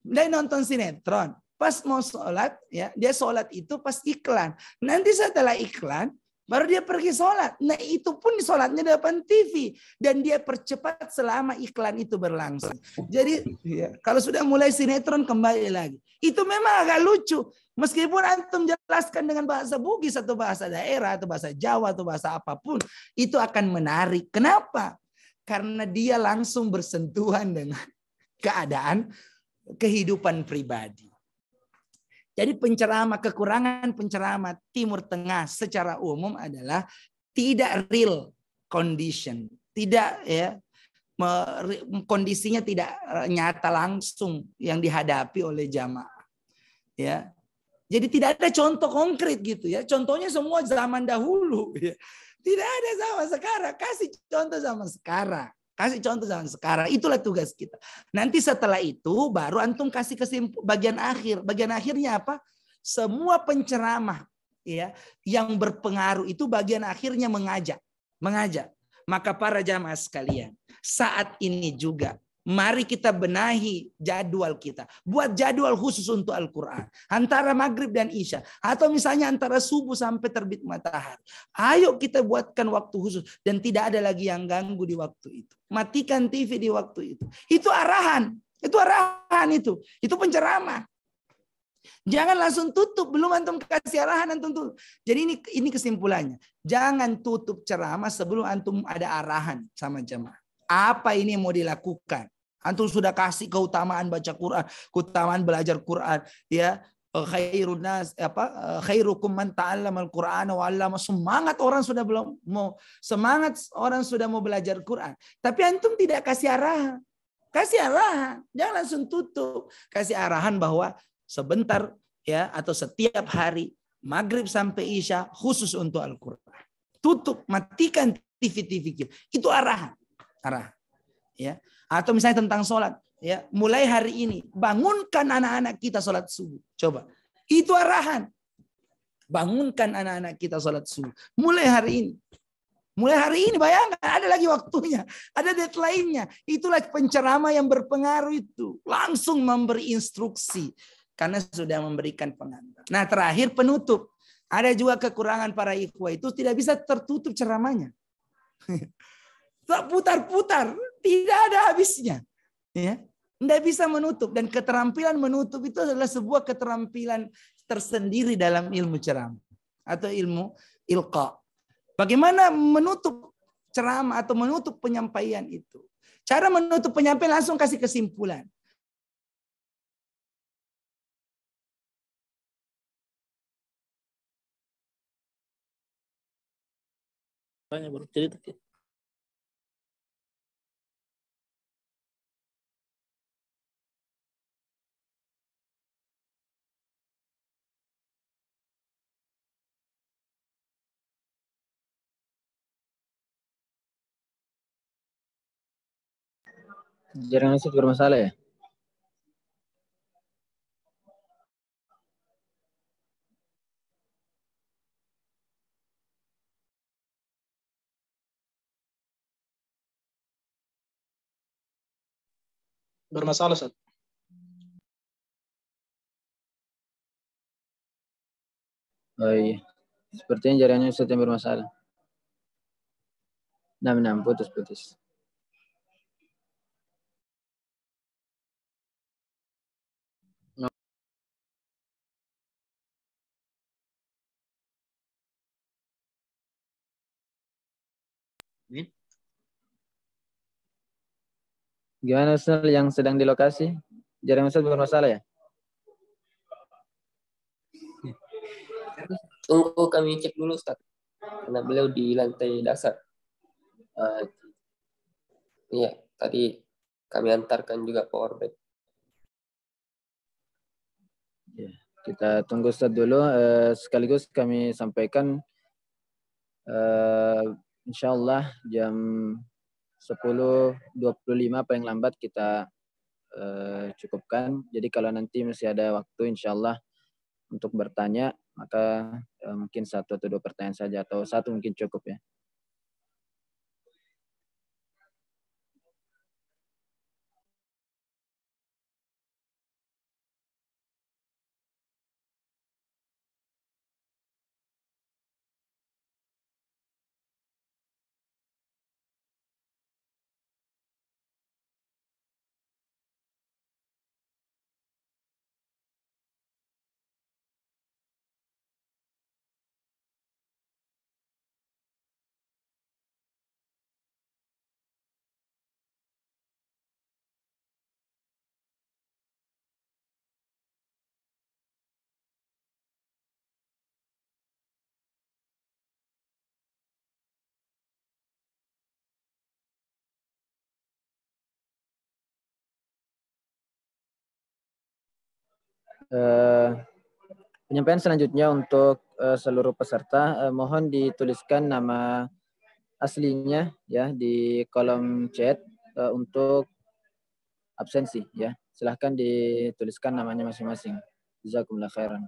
Dia nonton sinetron. Pas mau sholat, ya dia sholat itu pas iklan. Nanti setelah iklan, baru dia pergi sholat. Nah itu pun sholatnya depan TV. Dan dia percepat selama iklan itu berlangsung. Jadi ya, kalau sudah mulai sinetron kembali lagi. Itu memang agak lucu. Meskipun antum jelaskan dengan bahasa Bugis atau bahasa daerah atau bahasa Jawa atau bahasa apapun. Itu akan menarik. Kenapa? Karena dia langsung bersentuhan dengan keadaan kehidupan pribadi. Jadi kekurangan penceramah Timur Tengah secara umum adalah tidak real condition, tidak ya kondisinya tidak nyata langsung yang dihadapi oleh jamaah. Ya, jadi tidak ada contoh konkret gitu ya. Contohnya semua zaman dahulu. Ya. Tidak ada zaman sekarang. Kasih contoh zaman sekarang. Kasih contoh zaman sekarang. Itulah tugas kita. Nanti setelah itu baru antum kasih bagian akhir. Bagian akhirnya apa? Semua penceramah ya yang berpengaruh itu bagian akhirnya mengajak. Maka para jamaah sekalian, saat ini juga mari kita benahi jadwal kita. Buat jadwal khusus untuk Al-Quran. Antara maghrib dan isya. Atau misalnya antara subuh sampai terbit matahari. Ayo kita buatkan waktu khusus. Dan tidak ada lagi yang ganggu di waktu itu. Matikan TV di waktu itu. Itu arahan. Itu penceramah. Jangan langsung tutup. Belum antum kasih arahan, antum tutup. Jadi ini kesimpulannya. Jangan tutup ceramah sebelum antum ada arahan sama jemaah. Apa ini yang mau dilakukan? Antum sudah kasih keutamaan baca Quran, keutamaan belajar Quran, ya. Khairukum man ta'allama al-Qur'ana wa 'allama. Semangat orang sudah mau belajar Quran. Tapi antum tidak kasih arahan. Jangan langsung tutup. Kasih arahan bahwa sebentar ya atau setiap hari maghrib sampai isya khusus untuk Al-Quran. Tutup, matikan TV. Itu arahan. Ya. Atau misalnya tentang sholat, ya mulai hari ini bangunkan anak-anak kita sholat subuh. Coba, itu arahan. Bangunkan anak-anak kita sholat subuh. Mulai hari ini. Mulai hari ini bayangkan ada lagi waktunya, ada deadline-nya. Itulah penceramah yang berpengaruh itu. Langsung memberi instruksi karena sudah memberikan pengantar. Nah, terakhir penutup. Ada juga kekurangan para ikhwah itu tidak bisa tertutup ceramahnya. Putar-putar, tidak ada habisnya. Ya, tidak bisa menutup, dan keterampilan menutup itu adalah sebuah keterampilan tersendiri dalam ilmu ceramah atau ilmu ilqa. Bagaimana menutup ceramah atau menutup penyampaian itu? Cara menutup penyampaian langsung kasih kesimpulan. Banyak baru cerita. Jaringan Ustaz bermasalah ya? Bermasalah, Ustaz. Oh iya. Sepertinya jaringannya Ustaz yang bermasalah. Nah, putus. Gimana Ustaz yang sedang di lokasi? Jaringan Ustaz bermasalah ya? Tunggu kami cek dulu Ustaz. Karena beliau di lantai dasar. Iya, tadi kami antarkan juga powerbank. Ya, kita tunggu Ustaz dulu. Sekaligus kami sampaikan insyaallah jam 10.25 paling lambat kita cukupkan. Jadi kalau nanti masih ada waktu insyaallah untuk bertanya, maka mungkin 1 atau 2 pertanyaan saja, atau 1 mungkin cukup ya. Penyampaian selanjutnya untuk seluruh peserta, mohon dituliskan nama aslinya ya di kolom chat untuk absensi ya. Silahkan dituliskan namanya masing-masing. Jazakumullah khairan.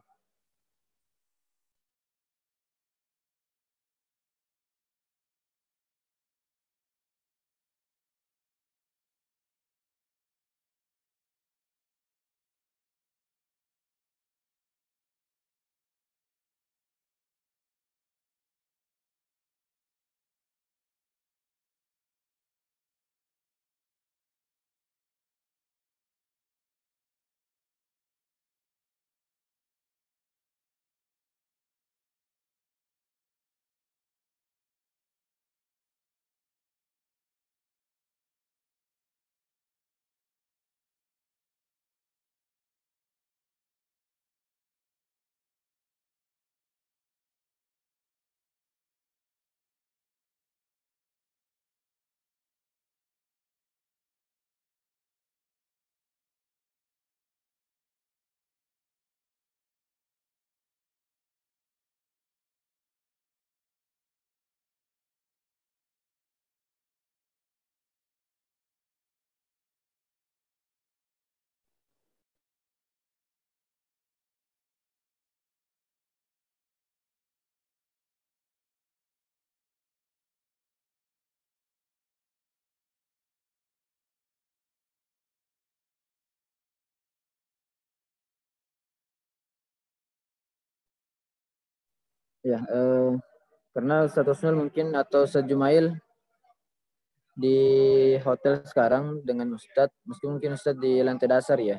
Ya, karena Ustaz Husnul mungkin atau Ustaz Jumail di hotel sekarang dengan Ustaz, mungkin Ustaz di lantai dasar ya.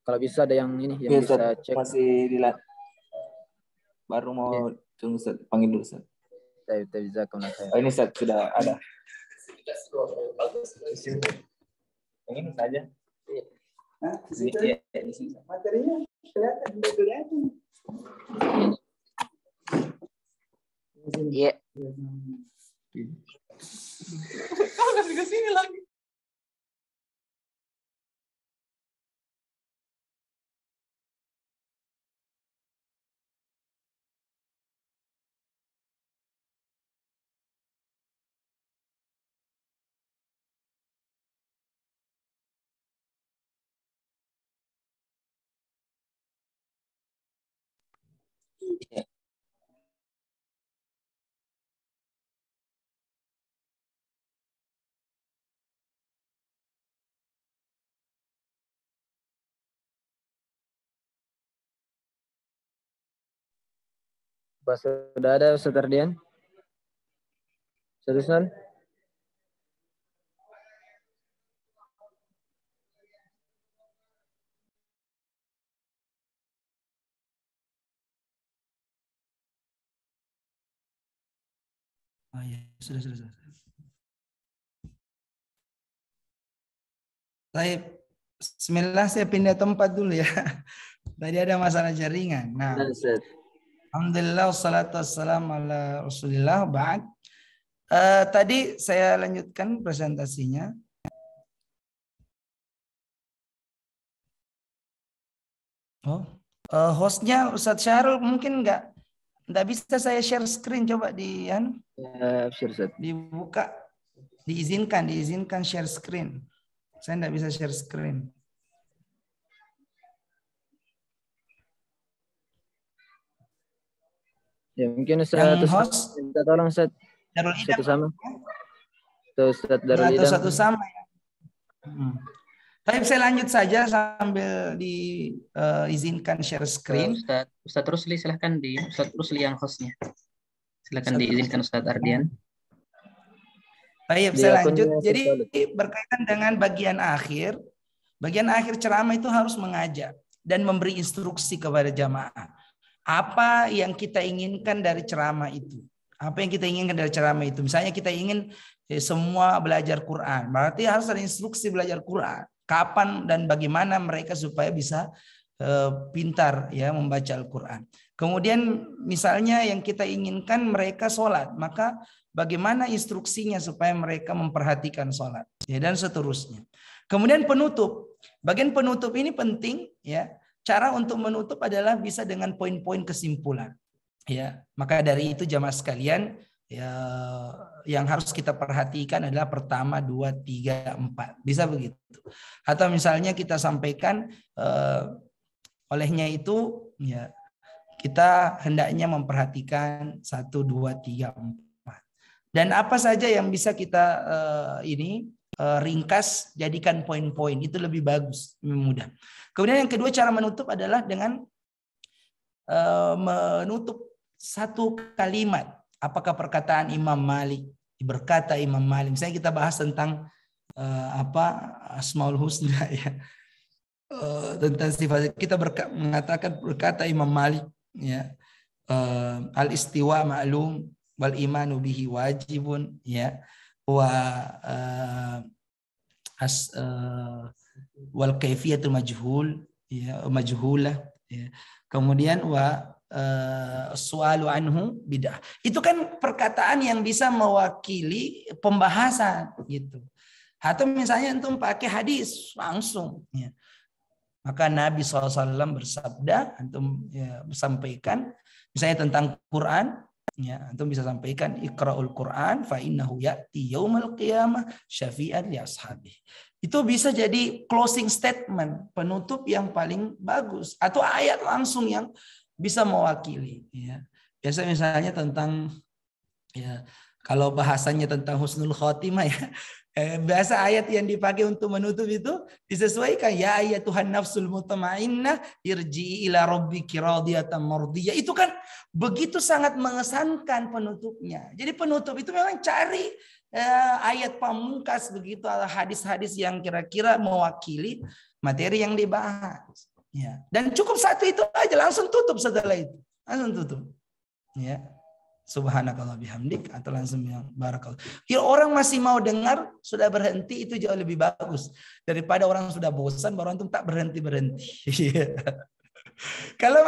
Kalau bisa ada yang ini yang bisa cek. Masih di baru mau tunggu Ustaz, panggil dulu Ustaz. Kita bisa Oh, ini Ustaz sudah ada. Yang ini saja. Materinya kelihatan. Iya. Kau kasih ke sini lagi. Sudah ada Ustaz Ardian? Ustaz Husnul? Oh ya, sudah. Baik, bismillah, saya pindah tempat dulu ya. Tadi ada masalah jaringan. Nah, alhamdulillah wassalatu wassalamu ala Rasulillah ba'd. Tadi saya lanjutkan presentasinya. Hostnya Ustadz Syahrul mungkin nggak bisa saya share screen, coba dibuka, diizinkan share screen. Saya nggak bisa share screen. Ya mungkin Ustaz minta tolong Ustaz satu sama. Ustaz Darul Idam. Satu sama ya. Tapi saya lanjut saja sambil diizinkan share screen. Ustaz Rusli silahkan Ustaz Rusli yang hostnya. Silakan diizinkan Ustaz Ardian. Baik, saya lanjut. Jadi berkaitan dengan bagian akhir ceramah itu harus mengajak dan memberi instruksi kepada jamaah. Apa yang kita inginkan dari ceramah itu? Misalnya kita ingin semua belajar Quran. Berarti harus ada instruksi belajar Quran. Kapan dan bagaimana mereka supaya bisa pintar ya membaca Al-Quran. Kemudian misalnya yang kita inginkan mereka sholat, maka bagaimana instruksinya supaya mereka memperhatikan sholat ya, dan seterusnya. Kemudian penutup. Bagian penutup ini penting ya. Cara untuk menutup adalah bisa dengan poin-poin kesimpulan. Ya, maka dari itu jamaah sekalian, ya, yang harus kita perhatikan adalah pertama, 2, 3, 4. Bisa begitu. Atau misalnya kita sampaikan olehnya itu, ya, kita hendaknya memperhatikan 1, 2, 3, 4. Dan apa saja yang bisa kita ringkas, jadikan poin-poin, itu lebih bagus, lebih mudah. Kemudian yang kedua, cara menutup adalah dengan menutup satu kalimat. Apakah perkataan Imam Malik, berkata Imam Malik, misalnya kita bahas tentang Asmaul Husna ya, tentang sifat, kita mengatakan berkata Imam Malik ya, al istiwa ma'lum wal imanu bihi wajibun ya, wa wal kaifiyatul majhul ya, majhulah ya. Kemudian su'alu anhu bid'ah. Itu kan perkataan yang bisa mewakili pembahasan gitu. Atau misalnya antum pakai hadis langsung ya. Maka Nabi SAW bersabda, antum ya, sampaikan misalnya tentang Quran ya, antum bisa sampaikan iqra'ul Quran fa innahu ya'ti yaumal qiyamah syafi'an li ashabi. Itu bisa jadi closing statement, penutup yang paling bagus, atau ayat langsung yang bisa mewakili ya. Biasa misalnya tentang Ya, kalau bahasanya tentang husnul khotimah ya, biasa ayat yang dipakai untuk menutup itu disesuaikan, ya ayat Tuhan nafsul mutmainnah irji'i ila rabbiki radiyatan mardiyah. Itu kan begitu sangat mengesankan penutupnya. Jadi penutup itu memang cari ayat pamungkas begitu, hadis-hadis yang kira-kira mewakili materi yang dibahas. Ya. Dan cukup satu itu aja, langsung tutup setelah itu. Langsung tutup. Ya. Subhanakallah bihamdik, atau langsung bilang barakallah. Kalau orang masih mau dengar, sudah berhenti, itu jauh lebih bagus daripada orang sudah bosan baru antum tak berhenti. Kalau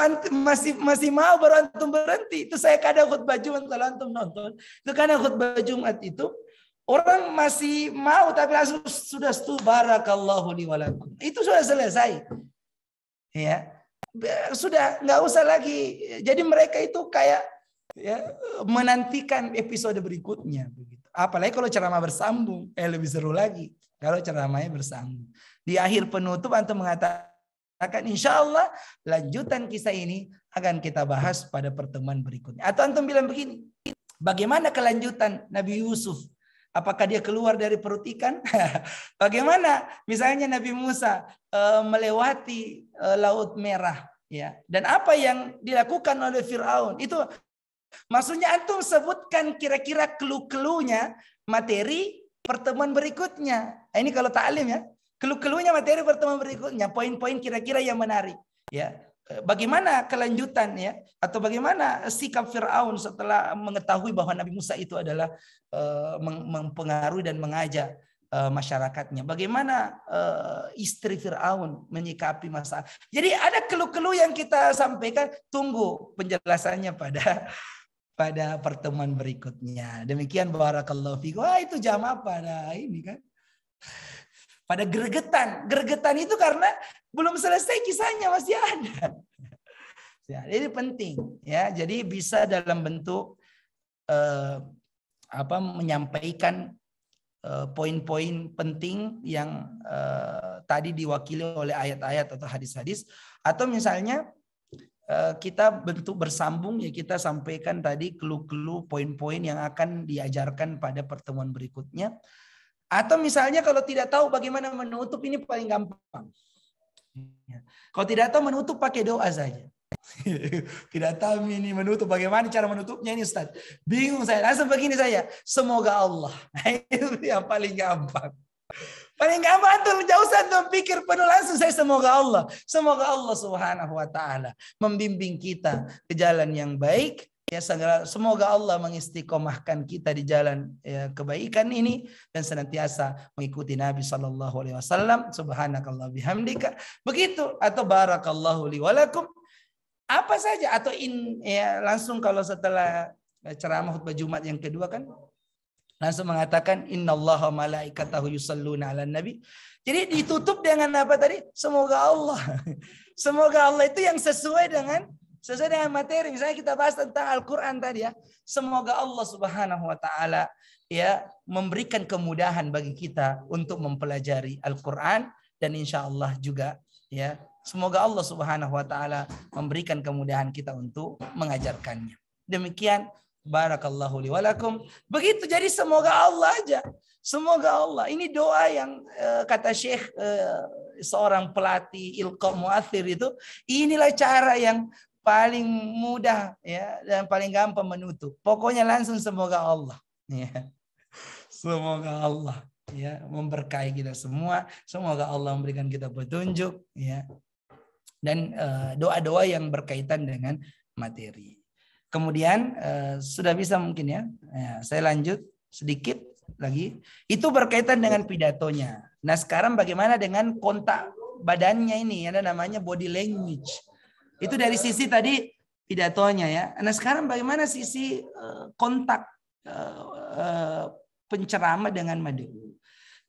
masih mau baru antum berhenti, itu saya kadang khutbah Jumat kalau antum nonton, itu kadang khutbah Jumat itu orang masih mau tapi langsung sudah barakallahu li walakum. Itu sudah selesai. Ya. Sudah nggak usah lagi. Jadi mereka itu kayak ya, menantikan episode berikutnya begitu. Apalagi kalau ceramah bersambung, lebih seru lagi kalau ceramahnya bersambung. Di akhir penutup antum mengatakan insya Allah lanjutan kisah ini akan kita bahas pada pertemuan berikutnya. Atau antum bilang begini, bagaimana kelanjutan Nabi Yusuf? Apakah dia keluar dari perut ikan? Bagaimana misalnya Nabi Musa melewati Laut Merah, ya? Dan apa yang dilakukan oleh Fir'aun? Itu maksudnya antum sebutkan kira-kira clue-cluenya materi pertemuan berikutnya. Ini kalau ta'lim ya. Clue-cluenya materi pertemuan berikutnya, poin-poin kira-kira yang menarik, ya. Bagaimana kelanjutan ya, atau bagaimana sikap Fir'aun setelah mengetahui bahwa Nabi Musa itu adalah mempengaruhi dan mengajak masyarakatnya. Bagaimana istri Fir'aun menyikapi masalah. Jadi ada clue-clue yang kita sampaikan, tunggu penjelasannya pada pertemuan berikutnya. Demikian barakallahu fikum. Wah, itu jam apa? Nah, ini kan. Pada gregetan. Gregetan itu karena belum selesai kisahnya, masih ada. Ya, ini penting ya. Jadi bisa dalam bentuk menyampaikan poin-poin penting yang tadi diwakili oleh ayat-ayat atau hadis-hadis, atau misalnya kita bentuk bersambung ya, kita sampaikan tadi clue-clue poin-poin yang akan diajarkan pada pertemuan berikutnya. Atau misalnya kalau tidak tahu bagaimana menutup, ini paling gampang. Kalau tidak tahu menutup pakai doa saja. Tidak tahu ini menutup, bagaimana cara menutupnya ini Ustaz? Bingung saya. Langsung begini saya, semoga Allah. Itu yang paling gampang. Paling gampang antum, jauh antum pikir penuh, langsung saya semoga Allah. Semoga Allah Subhanahu wa taala membimbing kita ke jalan yang baik. Ya, semoga Allah mengistiqomahkan kita di jalan ya, kebaikan ini dan senantiasa mengikuti Nabi sallallahu alaihi wasallam. Subhanakallah bihamdika. Begitu, atau barakallahu li walakum. Apa saja, atau ya, langsung kalau setelah ceramah khutbah Jumat yang kedua kan langsung mengatakan innallaha malaikatahu yusalluna 'alan nabi. Jadi ditutup dengan apa tadi? Semoga Allah. Semoga Allah itu yang sesuai dengan materi. Misalnya kita bahas tentang Al-Quran tadi ya. Semoga Allah Subhanahu wa taala ya memberikan kemudahan bagi kita untuk mempelajari Al-Quran, dan insya Allah juga ya semoga Allah Subhanahu wa taala memberikan kemudahan kita untuk mengajarkannya. Demikian barakallahu li walakum. Begitu, jadi semoga Allah aja. Semoga Allah. Ini doa yang kata Syekh seorang pelatih ilqa muathir itu, inilah cara yang paling mudah ya dan paling gampang menutup. Pokoknya langsung semoga Allah ya. Semoga Allah ya memberkahi kita semua. Semoga Allah memberikan kita petunjuk ya. Dan doa-doa yang berkaitan dengan materi. Kemudian sudah bisa mungkin ya. Saya lanjut sedikit lagi. Itu berkaitan dengan pidatonya. Nah, sekarang bagaimana dengan kontak badannya ini, ada namanya body language. Itu dari sisi tadi pidatonya ya. Nah, sekarang bagaimana sisi kontak penceramah dengan mad'u.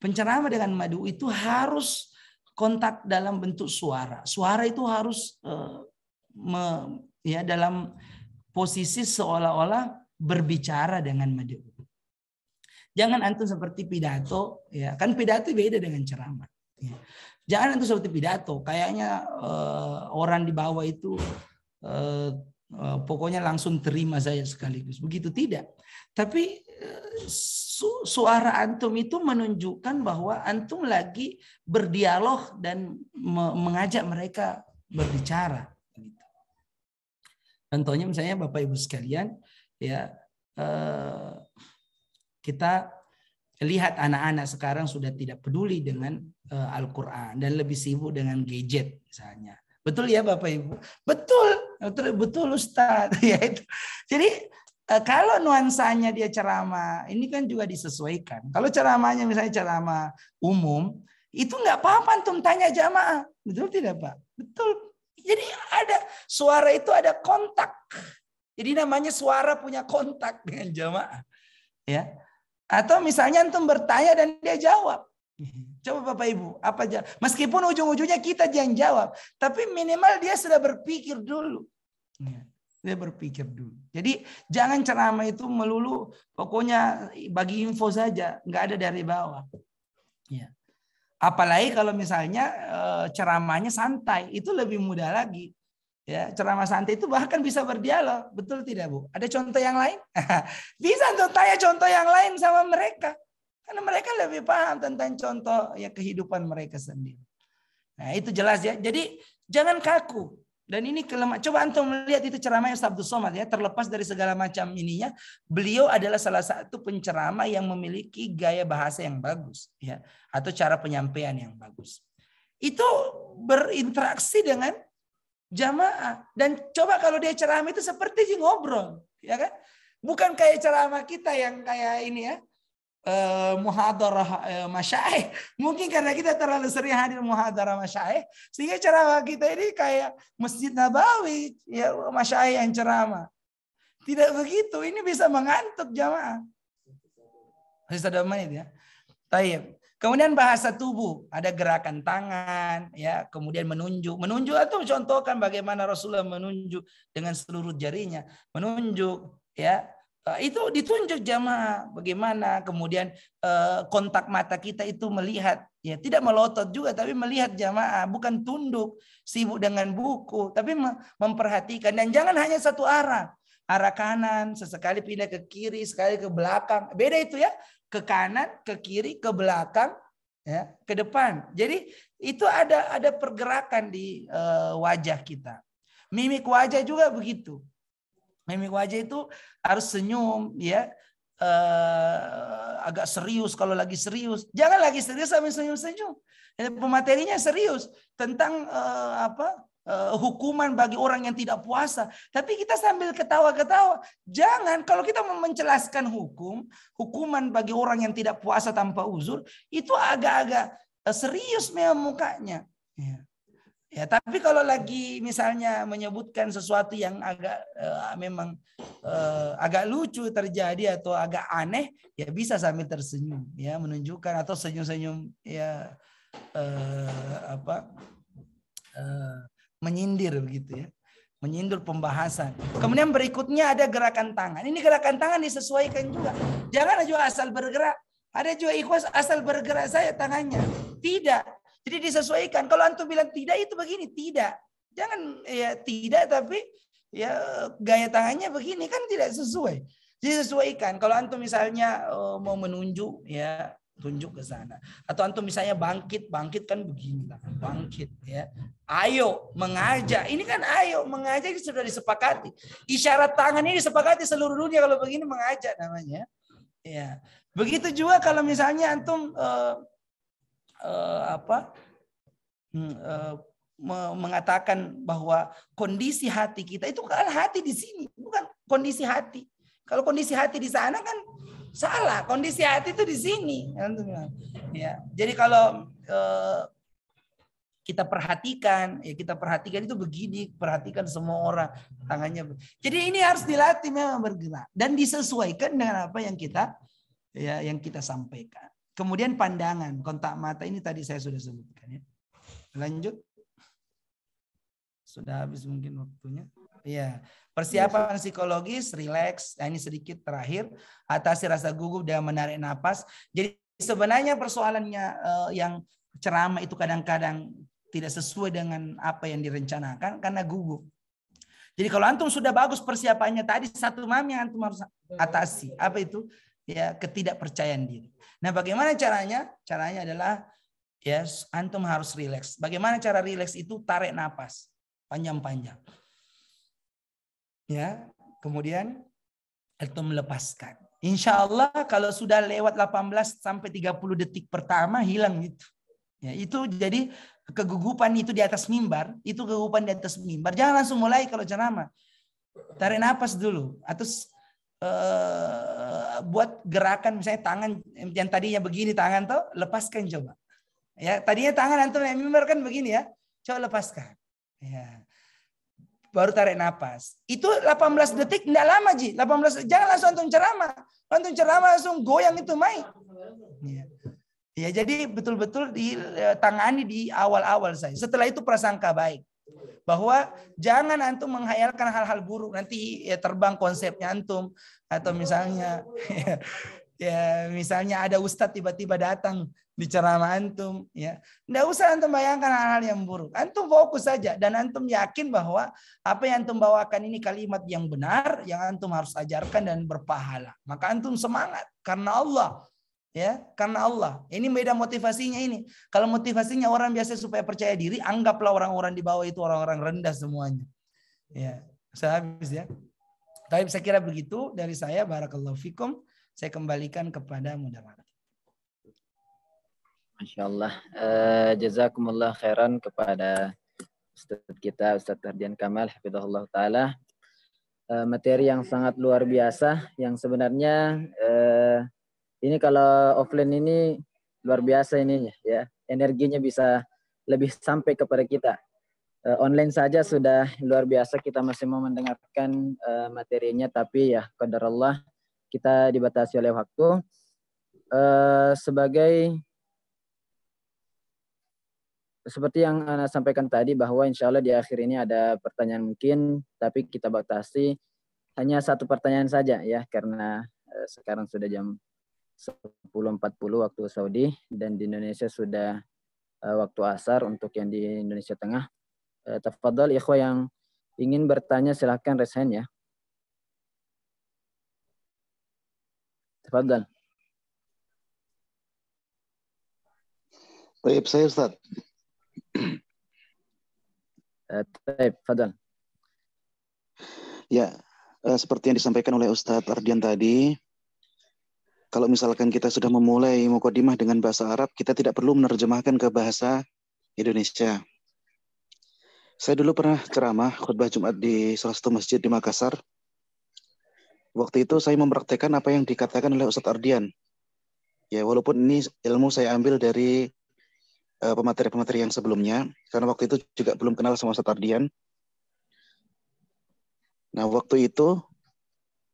Penceramah dengan mad'u itu harus kontak dalam bentuk suara. Suara itu harus dalam posisi seolah-olah berbicara dengan mad'u. Jangan antum seperti pidato ya. Kan pidato beda dengan ceramah. Ya. Jangan antum seperti pidato, kayaknya orang di bawah itu pokoknya langsung terima saya sekaligus. Begitu tidak. Tapi suara antum itu menunjukkan bahwa antum lagi berdialog dan mengajak mereka berbicara. Contohnya misalnya Bapak Ibu sekalian, ya kita lihat anak-anak sekarang sudah tidak peduli dengan Al-Quran dan lebih sibuk dengan gadget misalnya. Betul ya Bapak Ibu? Betul Ustaz. Ya, itu. Jadi kalau nuansanya dia ceramah, ini kan juga disesuaikan. Kalau ceramahnya misalnya ceramah umum, itu nggak apa-apa antum tanya jamaah. Betul tidak Pak? Betul. Jadi ada suara itu ada kontak. Jadi namanya suara punya kontak dengan jamaah. Ya. Atau misalnya antum bertanya dan dia jawab. Coba Bapak Ibu, apa aja? Meskipun ujung-ujungnya kita yang jawab, tapi minimal dia sudah berpikir dulu. Dia berpikir dulu. Jadi jangan ceramah itu melulu pokoknya bagi info saja, nggak ada dari bawah. Ya. Apalagi kalau misalnya ceramahnya santai, itu lebih mudah lagi. Ya, ceramah santai itu bahkan bisa berdialog, betul tidak Bu? Ada contoh yang lain? Bisa tuh tanya contoh yang lain sama mereka. Karena mereka lebih paham tentang contoh ya kehidupan mereka sendiri. Nah itu jelas ya. Jadi jangan kaku. Dan ini kelemahan. Coba antum melihat itu ceramah Ustaz Abdul Somad ya. Terlepas dari segala macam ininya. Beliau adalah salah satu penceramah yang memiliki gaya bahasa yang bagus. Ya, atau cara penyampaian yang bagus. Itu berinteraksi dengan jamaah. Dan coba kalau dia ceramah itu seperti ngobrol. Ya kan? Bukan kayak ceramah kita yang kayak ini ya. Muhadarah masyaikh. Mungkin karena kita terlalu sering hadir muhadarah masyaikh sehingga ceramah kita ini kayak Masjid Nabawi ya, masyaikh yang ceramah. Tidak begitu, ini bisa mengantuk jamaah. Sudah menit ya. Baik. Kemudian bahasa tubuh, ada gerakan tangan ya, kemudian menunjuk atau contohkan bagaimana Rasulullah menunjuk dengan seluruh jarinya, menunjuk ya. Itu ditunjuk jamaah bagaimana, kemudian kontak mata kita itu melihat ya, tidak melotot juga tapi melihat jamaah, bukan tunduk sibuk dengan buku tapi memperhatikan. Dan jangan hanya satu arah kanan, sesekali pindah ke kiri, sekali ke belakang, beda itu ya, ke kanan, ke kiri, ke belakang ya, ke depan. Jadi itu ada pergerakan di wajah kita. Mimik wajah juga begitu. Mimik wajah itu harus senyum ya, agak serius kalau lagi serius. Jangan lagi serius sampai senyum-senyum. Pematerinya serius tentang hukuman bagi orang yang tidak puasa. Tapi kita sambil ketawa-ketawa. Jangan, kalau kita mau menjelaskan hukuman bagi orang yang tidak puasa tanpa uzur, itu agak-agak serius memang mukanya. Ya, tapi kalau lagi misalnya menyebutkan sesuatu yang agak memang agak lucu terjadi atau agak aneh, ya bisa sambil tersenyum, ya menunjukkan atau senyum-senyum ya menyindir begitu ya, menyindir pembahasan. Kemudian berikutnya ada gerakan tangan. Ini gerakan tangan disesuaikan juga. Jangan juga asal bergerak. Ada juga ikhwas asal bergerak saya tangannya. Tidak. Jadi disesuaikan. Kalau antum bilang tidak itu begini, tidak. Jangan ya tidak tapi ya gaya tangannya begini kan tidak sesuai. Disesuaikan. Kalau antum misalnya mau menunjuk ya tunjuk ke sana. Atau antum misalnya bangkit kan begini lah, bangkit ya. Ayo mengajak. Ini kan ayo mengajak ini sudah disepakati. Isyarat tangan ini disepakati seluruh dunia kalau begini mengajak namanya. Ya. Begitu juga kalau misalnya antum mengatakan bahwa kondisi hati kita itu kan hati di sini, bukan kondisi hati. Kalau kondisi hati di sana kan salah, kondisi hati itu di sini. Ya, jadi kalau kita perhatikan itu begini, perhatikan semua orang tangannya. Jadi ini harus dilatih memang bergerak dan disesuaikan dengan apa yang kita sampaikan. Kemudian pandangan, kontak mata ini tadi saya sudah sebutkan ya. Lanjut. Sudah habis mungkin waktunya. Ya, persiapan psikologis, rileks. Nah, ini sedikit terakhir. Atasi rasa gugup dan menarik napas. Jadi sebenarnya persoalannya yang ceramah itu kadang-kadang tidak sesuai dengan apa yang direncanakan karena gugup. Jadi kalau antum sudah bagus persiapannya tadi, satu yang antum harus atasi. Apa itu? Ya, ketidakpercayaan diri. Nah, bagaimana caranya? Caranya adalah ya antum harus rileks. Bagaimana cara rileks itu? Tarik napas panjang-panjang. Ya, kemudian antum melepaskan. Insya Allah kalau sudah lewat 18 sampai 30 detik pertama hilang itu. Ya, itu jadi kegugupan itu di atas mimbar, itu kegugupan di atas mimbar. Jangan langsung mulai kalau ceramah. Tarik napas dulu. Atau buat gerakan misalnya tangan yang tadinya begini tangan tuh lepaskan coba. Ya, tadinya tangan antum yang mimbar kan begini ya. Coba lepaskan. Ya. Baru tarik napas. Itu 18 detik enggak lama, Ji. 18 jangan langsung antum ceramah. Antum ceramah langsung goyang itu main. Ya. Ya, jadi betul-betul ditangani di awal-awal saya. Setelah itu prasangka baik. Bahwa jangan antum menghayalkan hal-hal buruk. Nanti ya terbang konsepnya antum. Atau misalnya ya misalnya ada ustadz tiba-tiba datang di ceramah antum. Ya, nggak usah antum bayangkan hal-hal yang buruk. Antum fokus saja. Dan antum yakin bahwa apa yang antum bawakan ini kalimat yang benar. Yang antum harus ajarkan dan berpahala. Maka antum semangat. Karena Allah. Ya, karena Allah. Ini beda motivasinya ini. Kalau motivasinya orang biasa supaya percaya diri, anggaplah orang-orang di bawah itu orang-orang rendah semuanya. Ya, saya habis ya. Tapi saya kira begitu dari saya. Barakallahu fikum. Saya kembalikan kepada moderator. Masya Allah. Jazakumullah khairan kepada Ustadz kita, Ustadz Ardian Kamal, hafizahullah ta'ala. Materi yang sangat luar biasa, yang sebenarnya ini kalau offline ini luar biasa ininya ya. Energinya bisa lebih sampai kepada kita. Online saja sudah luar biasa, kita masih mau mendengarkan materinya, tapi ya qadarullah kita dibatasi oleh waktu. Seperti yang Ana sampaikan tadi bahwa insya Allah di akhir ini ada pertanyaan mungkin, tapi kita batasi hanya satu pertanyaan saja ya, karena sekarang sudah jam 10.40 waktu Saudi dan di Indonesia sudah waktu asar untuk yang di Indonesia Tengah. Tafadhal ikhwah yang ingin bertanya silahkan raise hand ya. Tafadhal. Baik, saya Ustaz. Baik, tafadhal. Ya, seperti yang disampaikan oleh Ustadz Ardian tadi, kalau misalkan kita sudah memulai mukadimah dengan bahasa Arab, kita tidak perlu menerjemahkan ke bahasa Indonesia. Saya dulu pernah ceramah khutbah Jumat di salah satu masjid di Makassar. Waktu itu saya mempraktekkan apa yang dikatakan oleh Ustadz Ardian. Ya, walaupun ini ilmu saya ambil dari pemateri-pemateri yang sebelumnya, karena waktu itu juga belum kenal sama Ustadz Ardian. Nah, waktu itu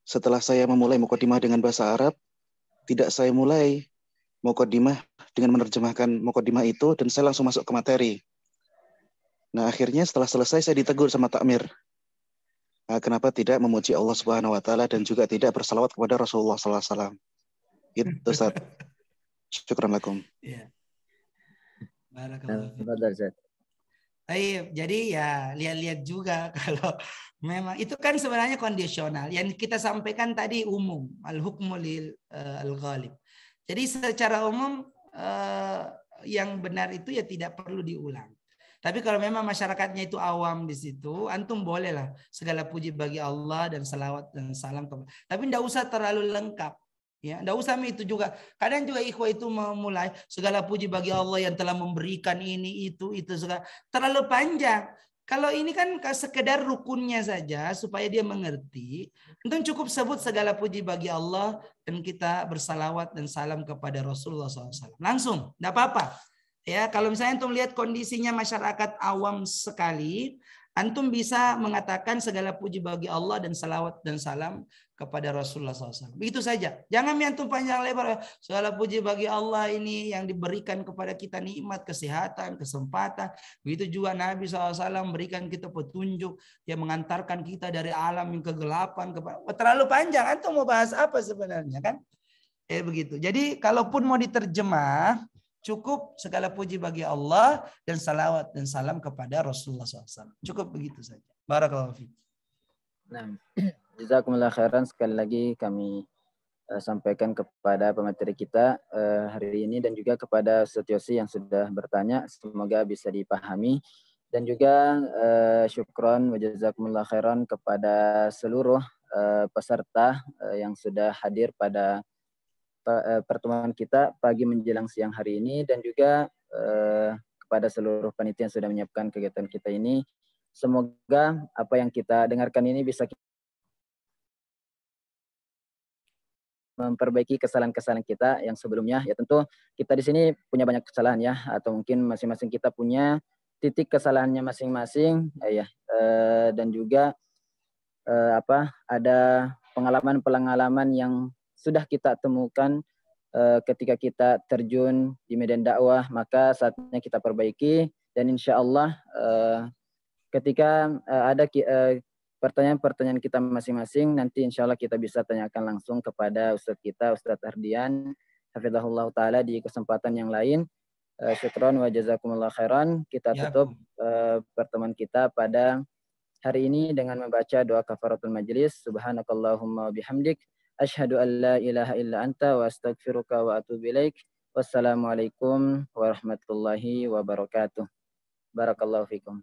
setelah saya memulai mukadimah dengan bahasa Arab, tidak saya mulai mukadimah dengan menerjemahkan mukadimah itu dan saya langsung masuk ke materi. Nah, akhirnya setelah selesai saya ditegur sama takmir. Nah, kenapa tidak memuji Allah Subhanahu wa taala dan juga tidak bersalawat kepada Rasulullah sallallahu alaihi wasallam. Itu Ustaz. Syukran lakum. Ya. Barakallahu. Jadi ya lihat-lihat juga kalau memang itu kan sebenarnya kondisional. Yang kita sampaikan tadi umum, al-hukmu lil al-ghalib. Jadi secara umum yang benar itu ya tidak perlu diulang. Tapi kalau memang masyarakatnya itu awam di situ, antum bolehlah segala puji bagi Allah dan salawat dan salam kepada. Tapi tidak usah terlalu lengkap. Ya, tidak usah itu juga. Kadang juga ikhwah itu memulai segala puji bagi Allah yang telah memberikan ini, itu segala. Terlalu panjang. Kalau ini kan sekedar rukunnya saja supaya dia mengerti. Antum cukup sebut segala puji bagi Allah dan kita bersalawat dan salam kepada Rasulullah SAW. Langsung, tidak apa-apa. Ya, kalau misalnya antum lihat kondisinya masyarakat awam sekali, antum bisa mengatakan segala puji bagi Allah dan salawat dan salam kepada Rasulullah SAW. Begitu saja. Jangan antum panjang lebar. Segala puji bagi Allah ini yang diberikan kepada kita nikmat, kesehatan, kesempatan. Begitu juga Nabi SAW berikan kita petunjuk yang mengantarkan kita dari alam yang kegelapan. Terlalu panjang. Antum mau bahas apa sebenarnya kan? Begitu. Jadi kalaupun mau diterjemah, cukup segala puji bagi Allah dan salawat dan salam kepada Rasulullah SAW. Cukup begitu saja. Barakallahu fiik. Nah, jazakumullah khairan, sekali lagi kami sampaikan kepada pemateri kita hari ini dan juga kepada Setiosi yang sudah bertanya, semoga bisa dipahami. Dan juga syukron wa jazakumullah khairan kepada seluruh peserta yang sudah hadir pada pertemuan kita pagi menjelang siang hari ini, dan juga kepada seluruh panitia yang sudah menyiapkan kegiatan kita ini. Semoga apa yang kita dengarkan ini bisa memperbaiki kesalahan-kesalahan kita yang sebelumnya. Ya tentu kita di sini punya banyak kesalahan ya, atau mungkin masing-masing kita punya titik kesalahannya masing-masing dan juga ada pengalaman-pengalaman yang sudah kita temukan ketika kita terjun di medan dakwah, maka saatnya kita perbaiki. Dan insya Allah ketika ada pertanyaan-pertanyaan kita masing-masing, nanti insya Allah kita bisa tanyakan langsung kepada Ustadz kita, Ustadz Ardian hafizahullah ta'ala, di kesempatan yang lain. Syukron wa jazakumullah khairan. Kita tutup pertemuan kita pada hari ini dengan membaca doa kafaratul majlis. Subhanakallahumma bihamdik, asyhadu an la ilaha illa anta wa astaghfiruka wa atubu ilaik. Wassalamualaikum warahmatullahi wabarakatuh. Barakallahu fikum.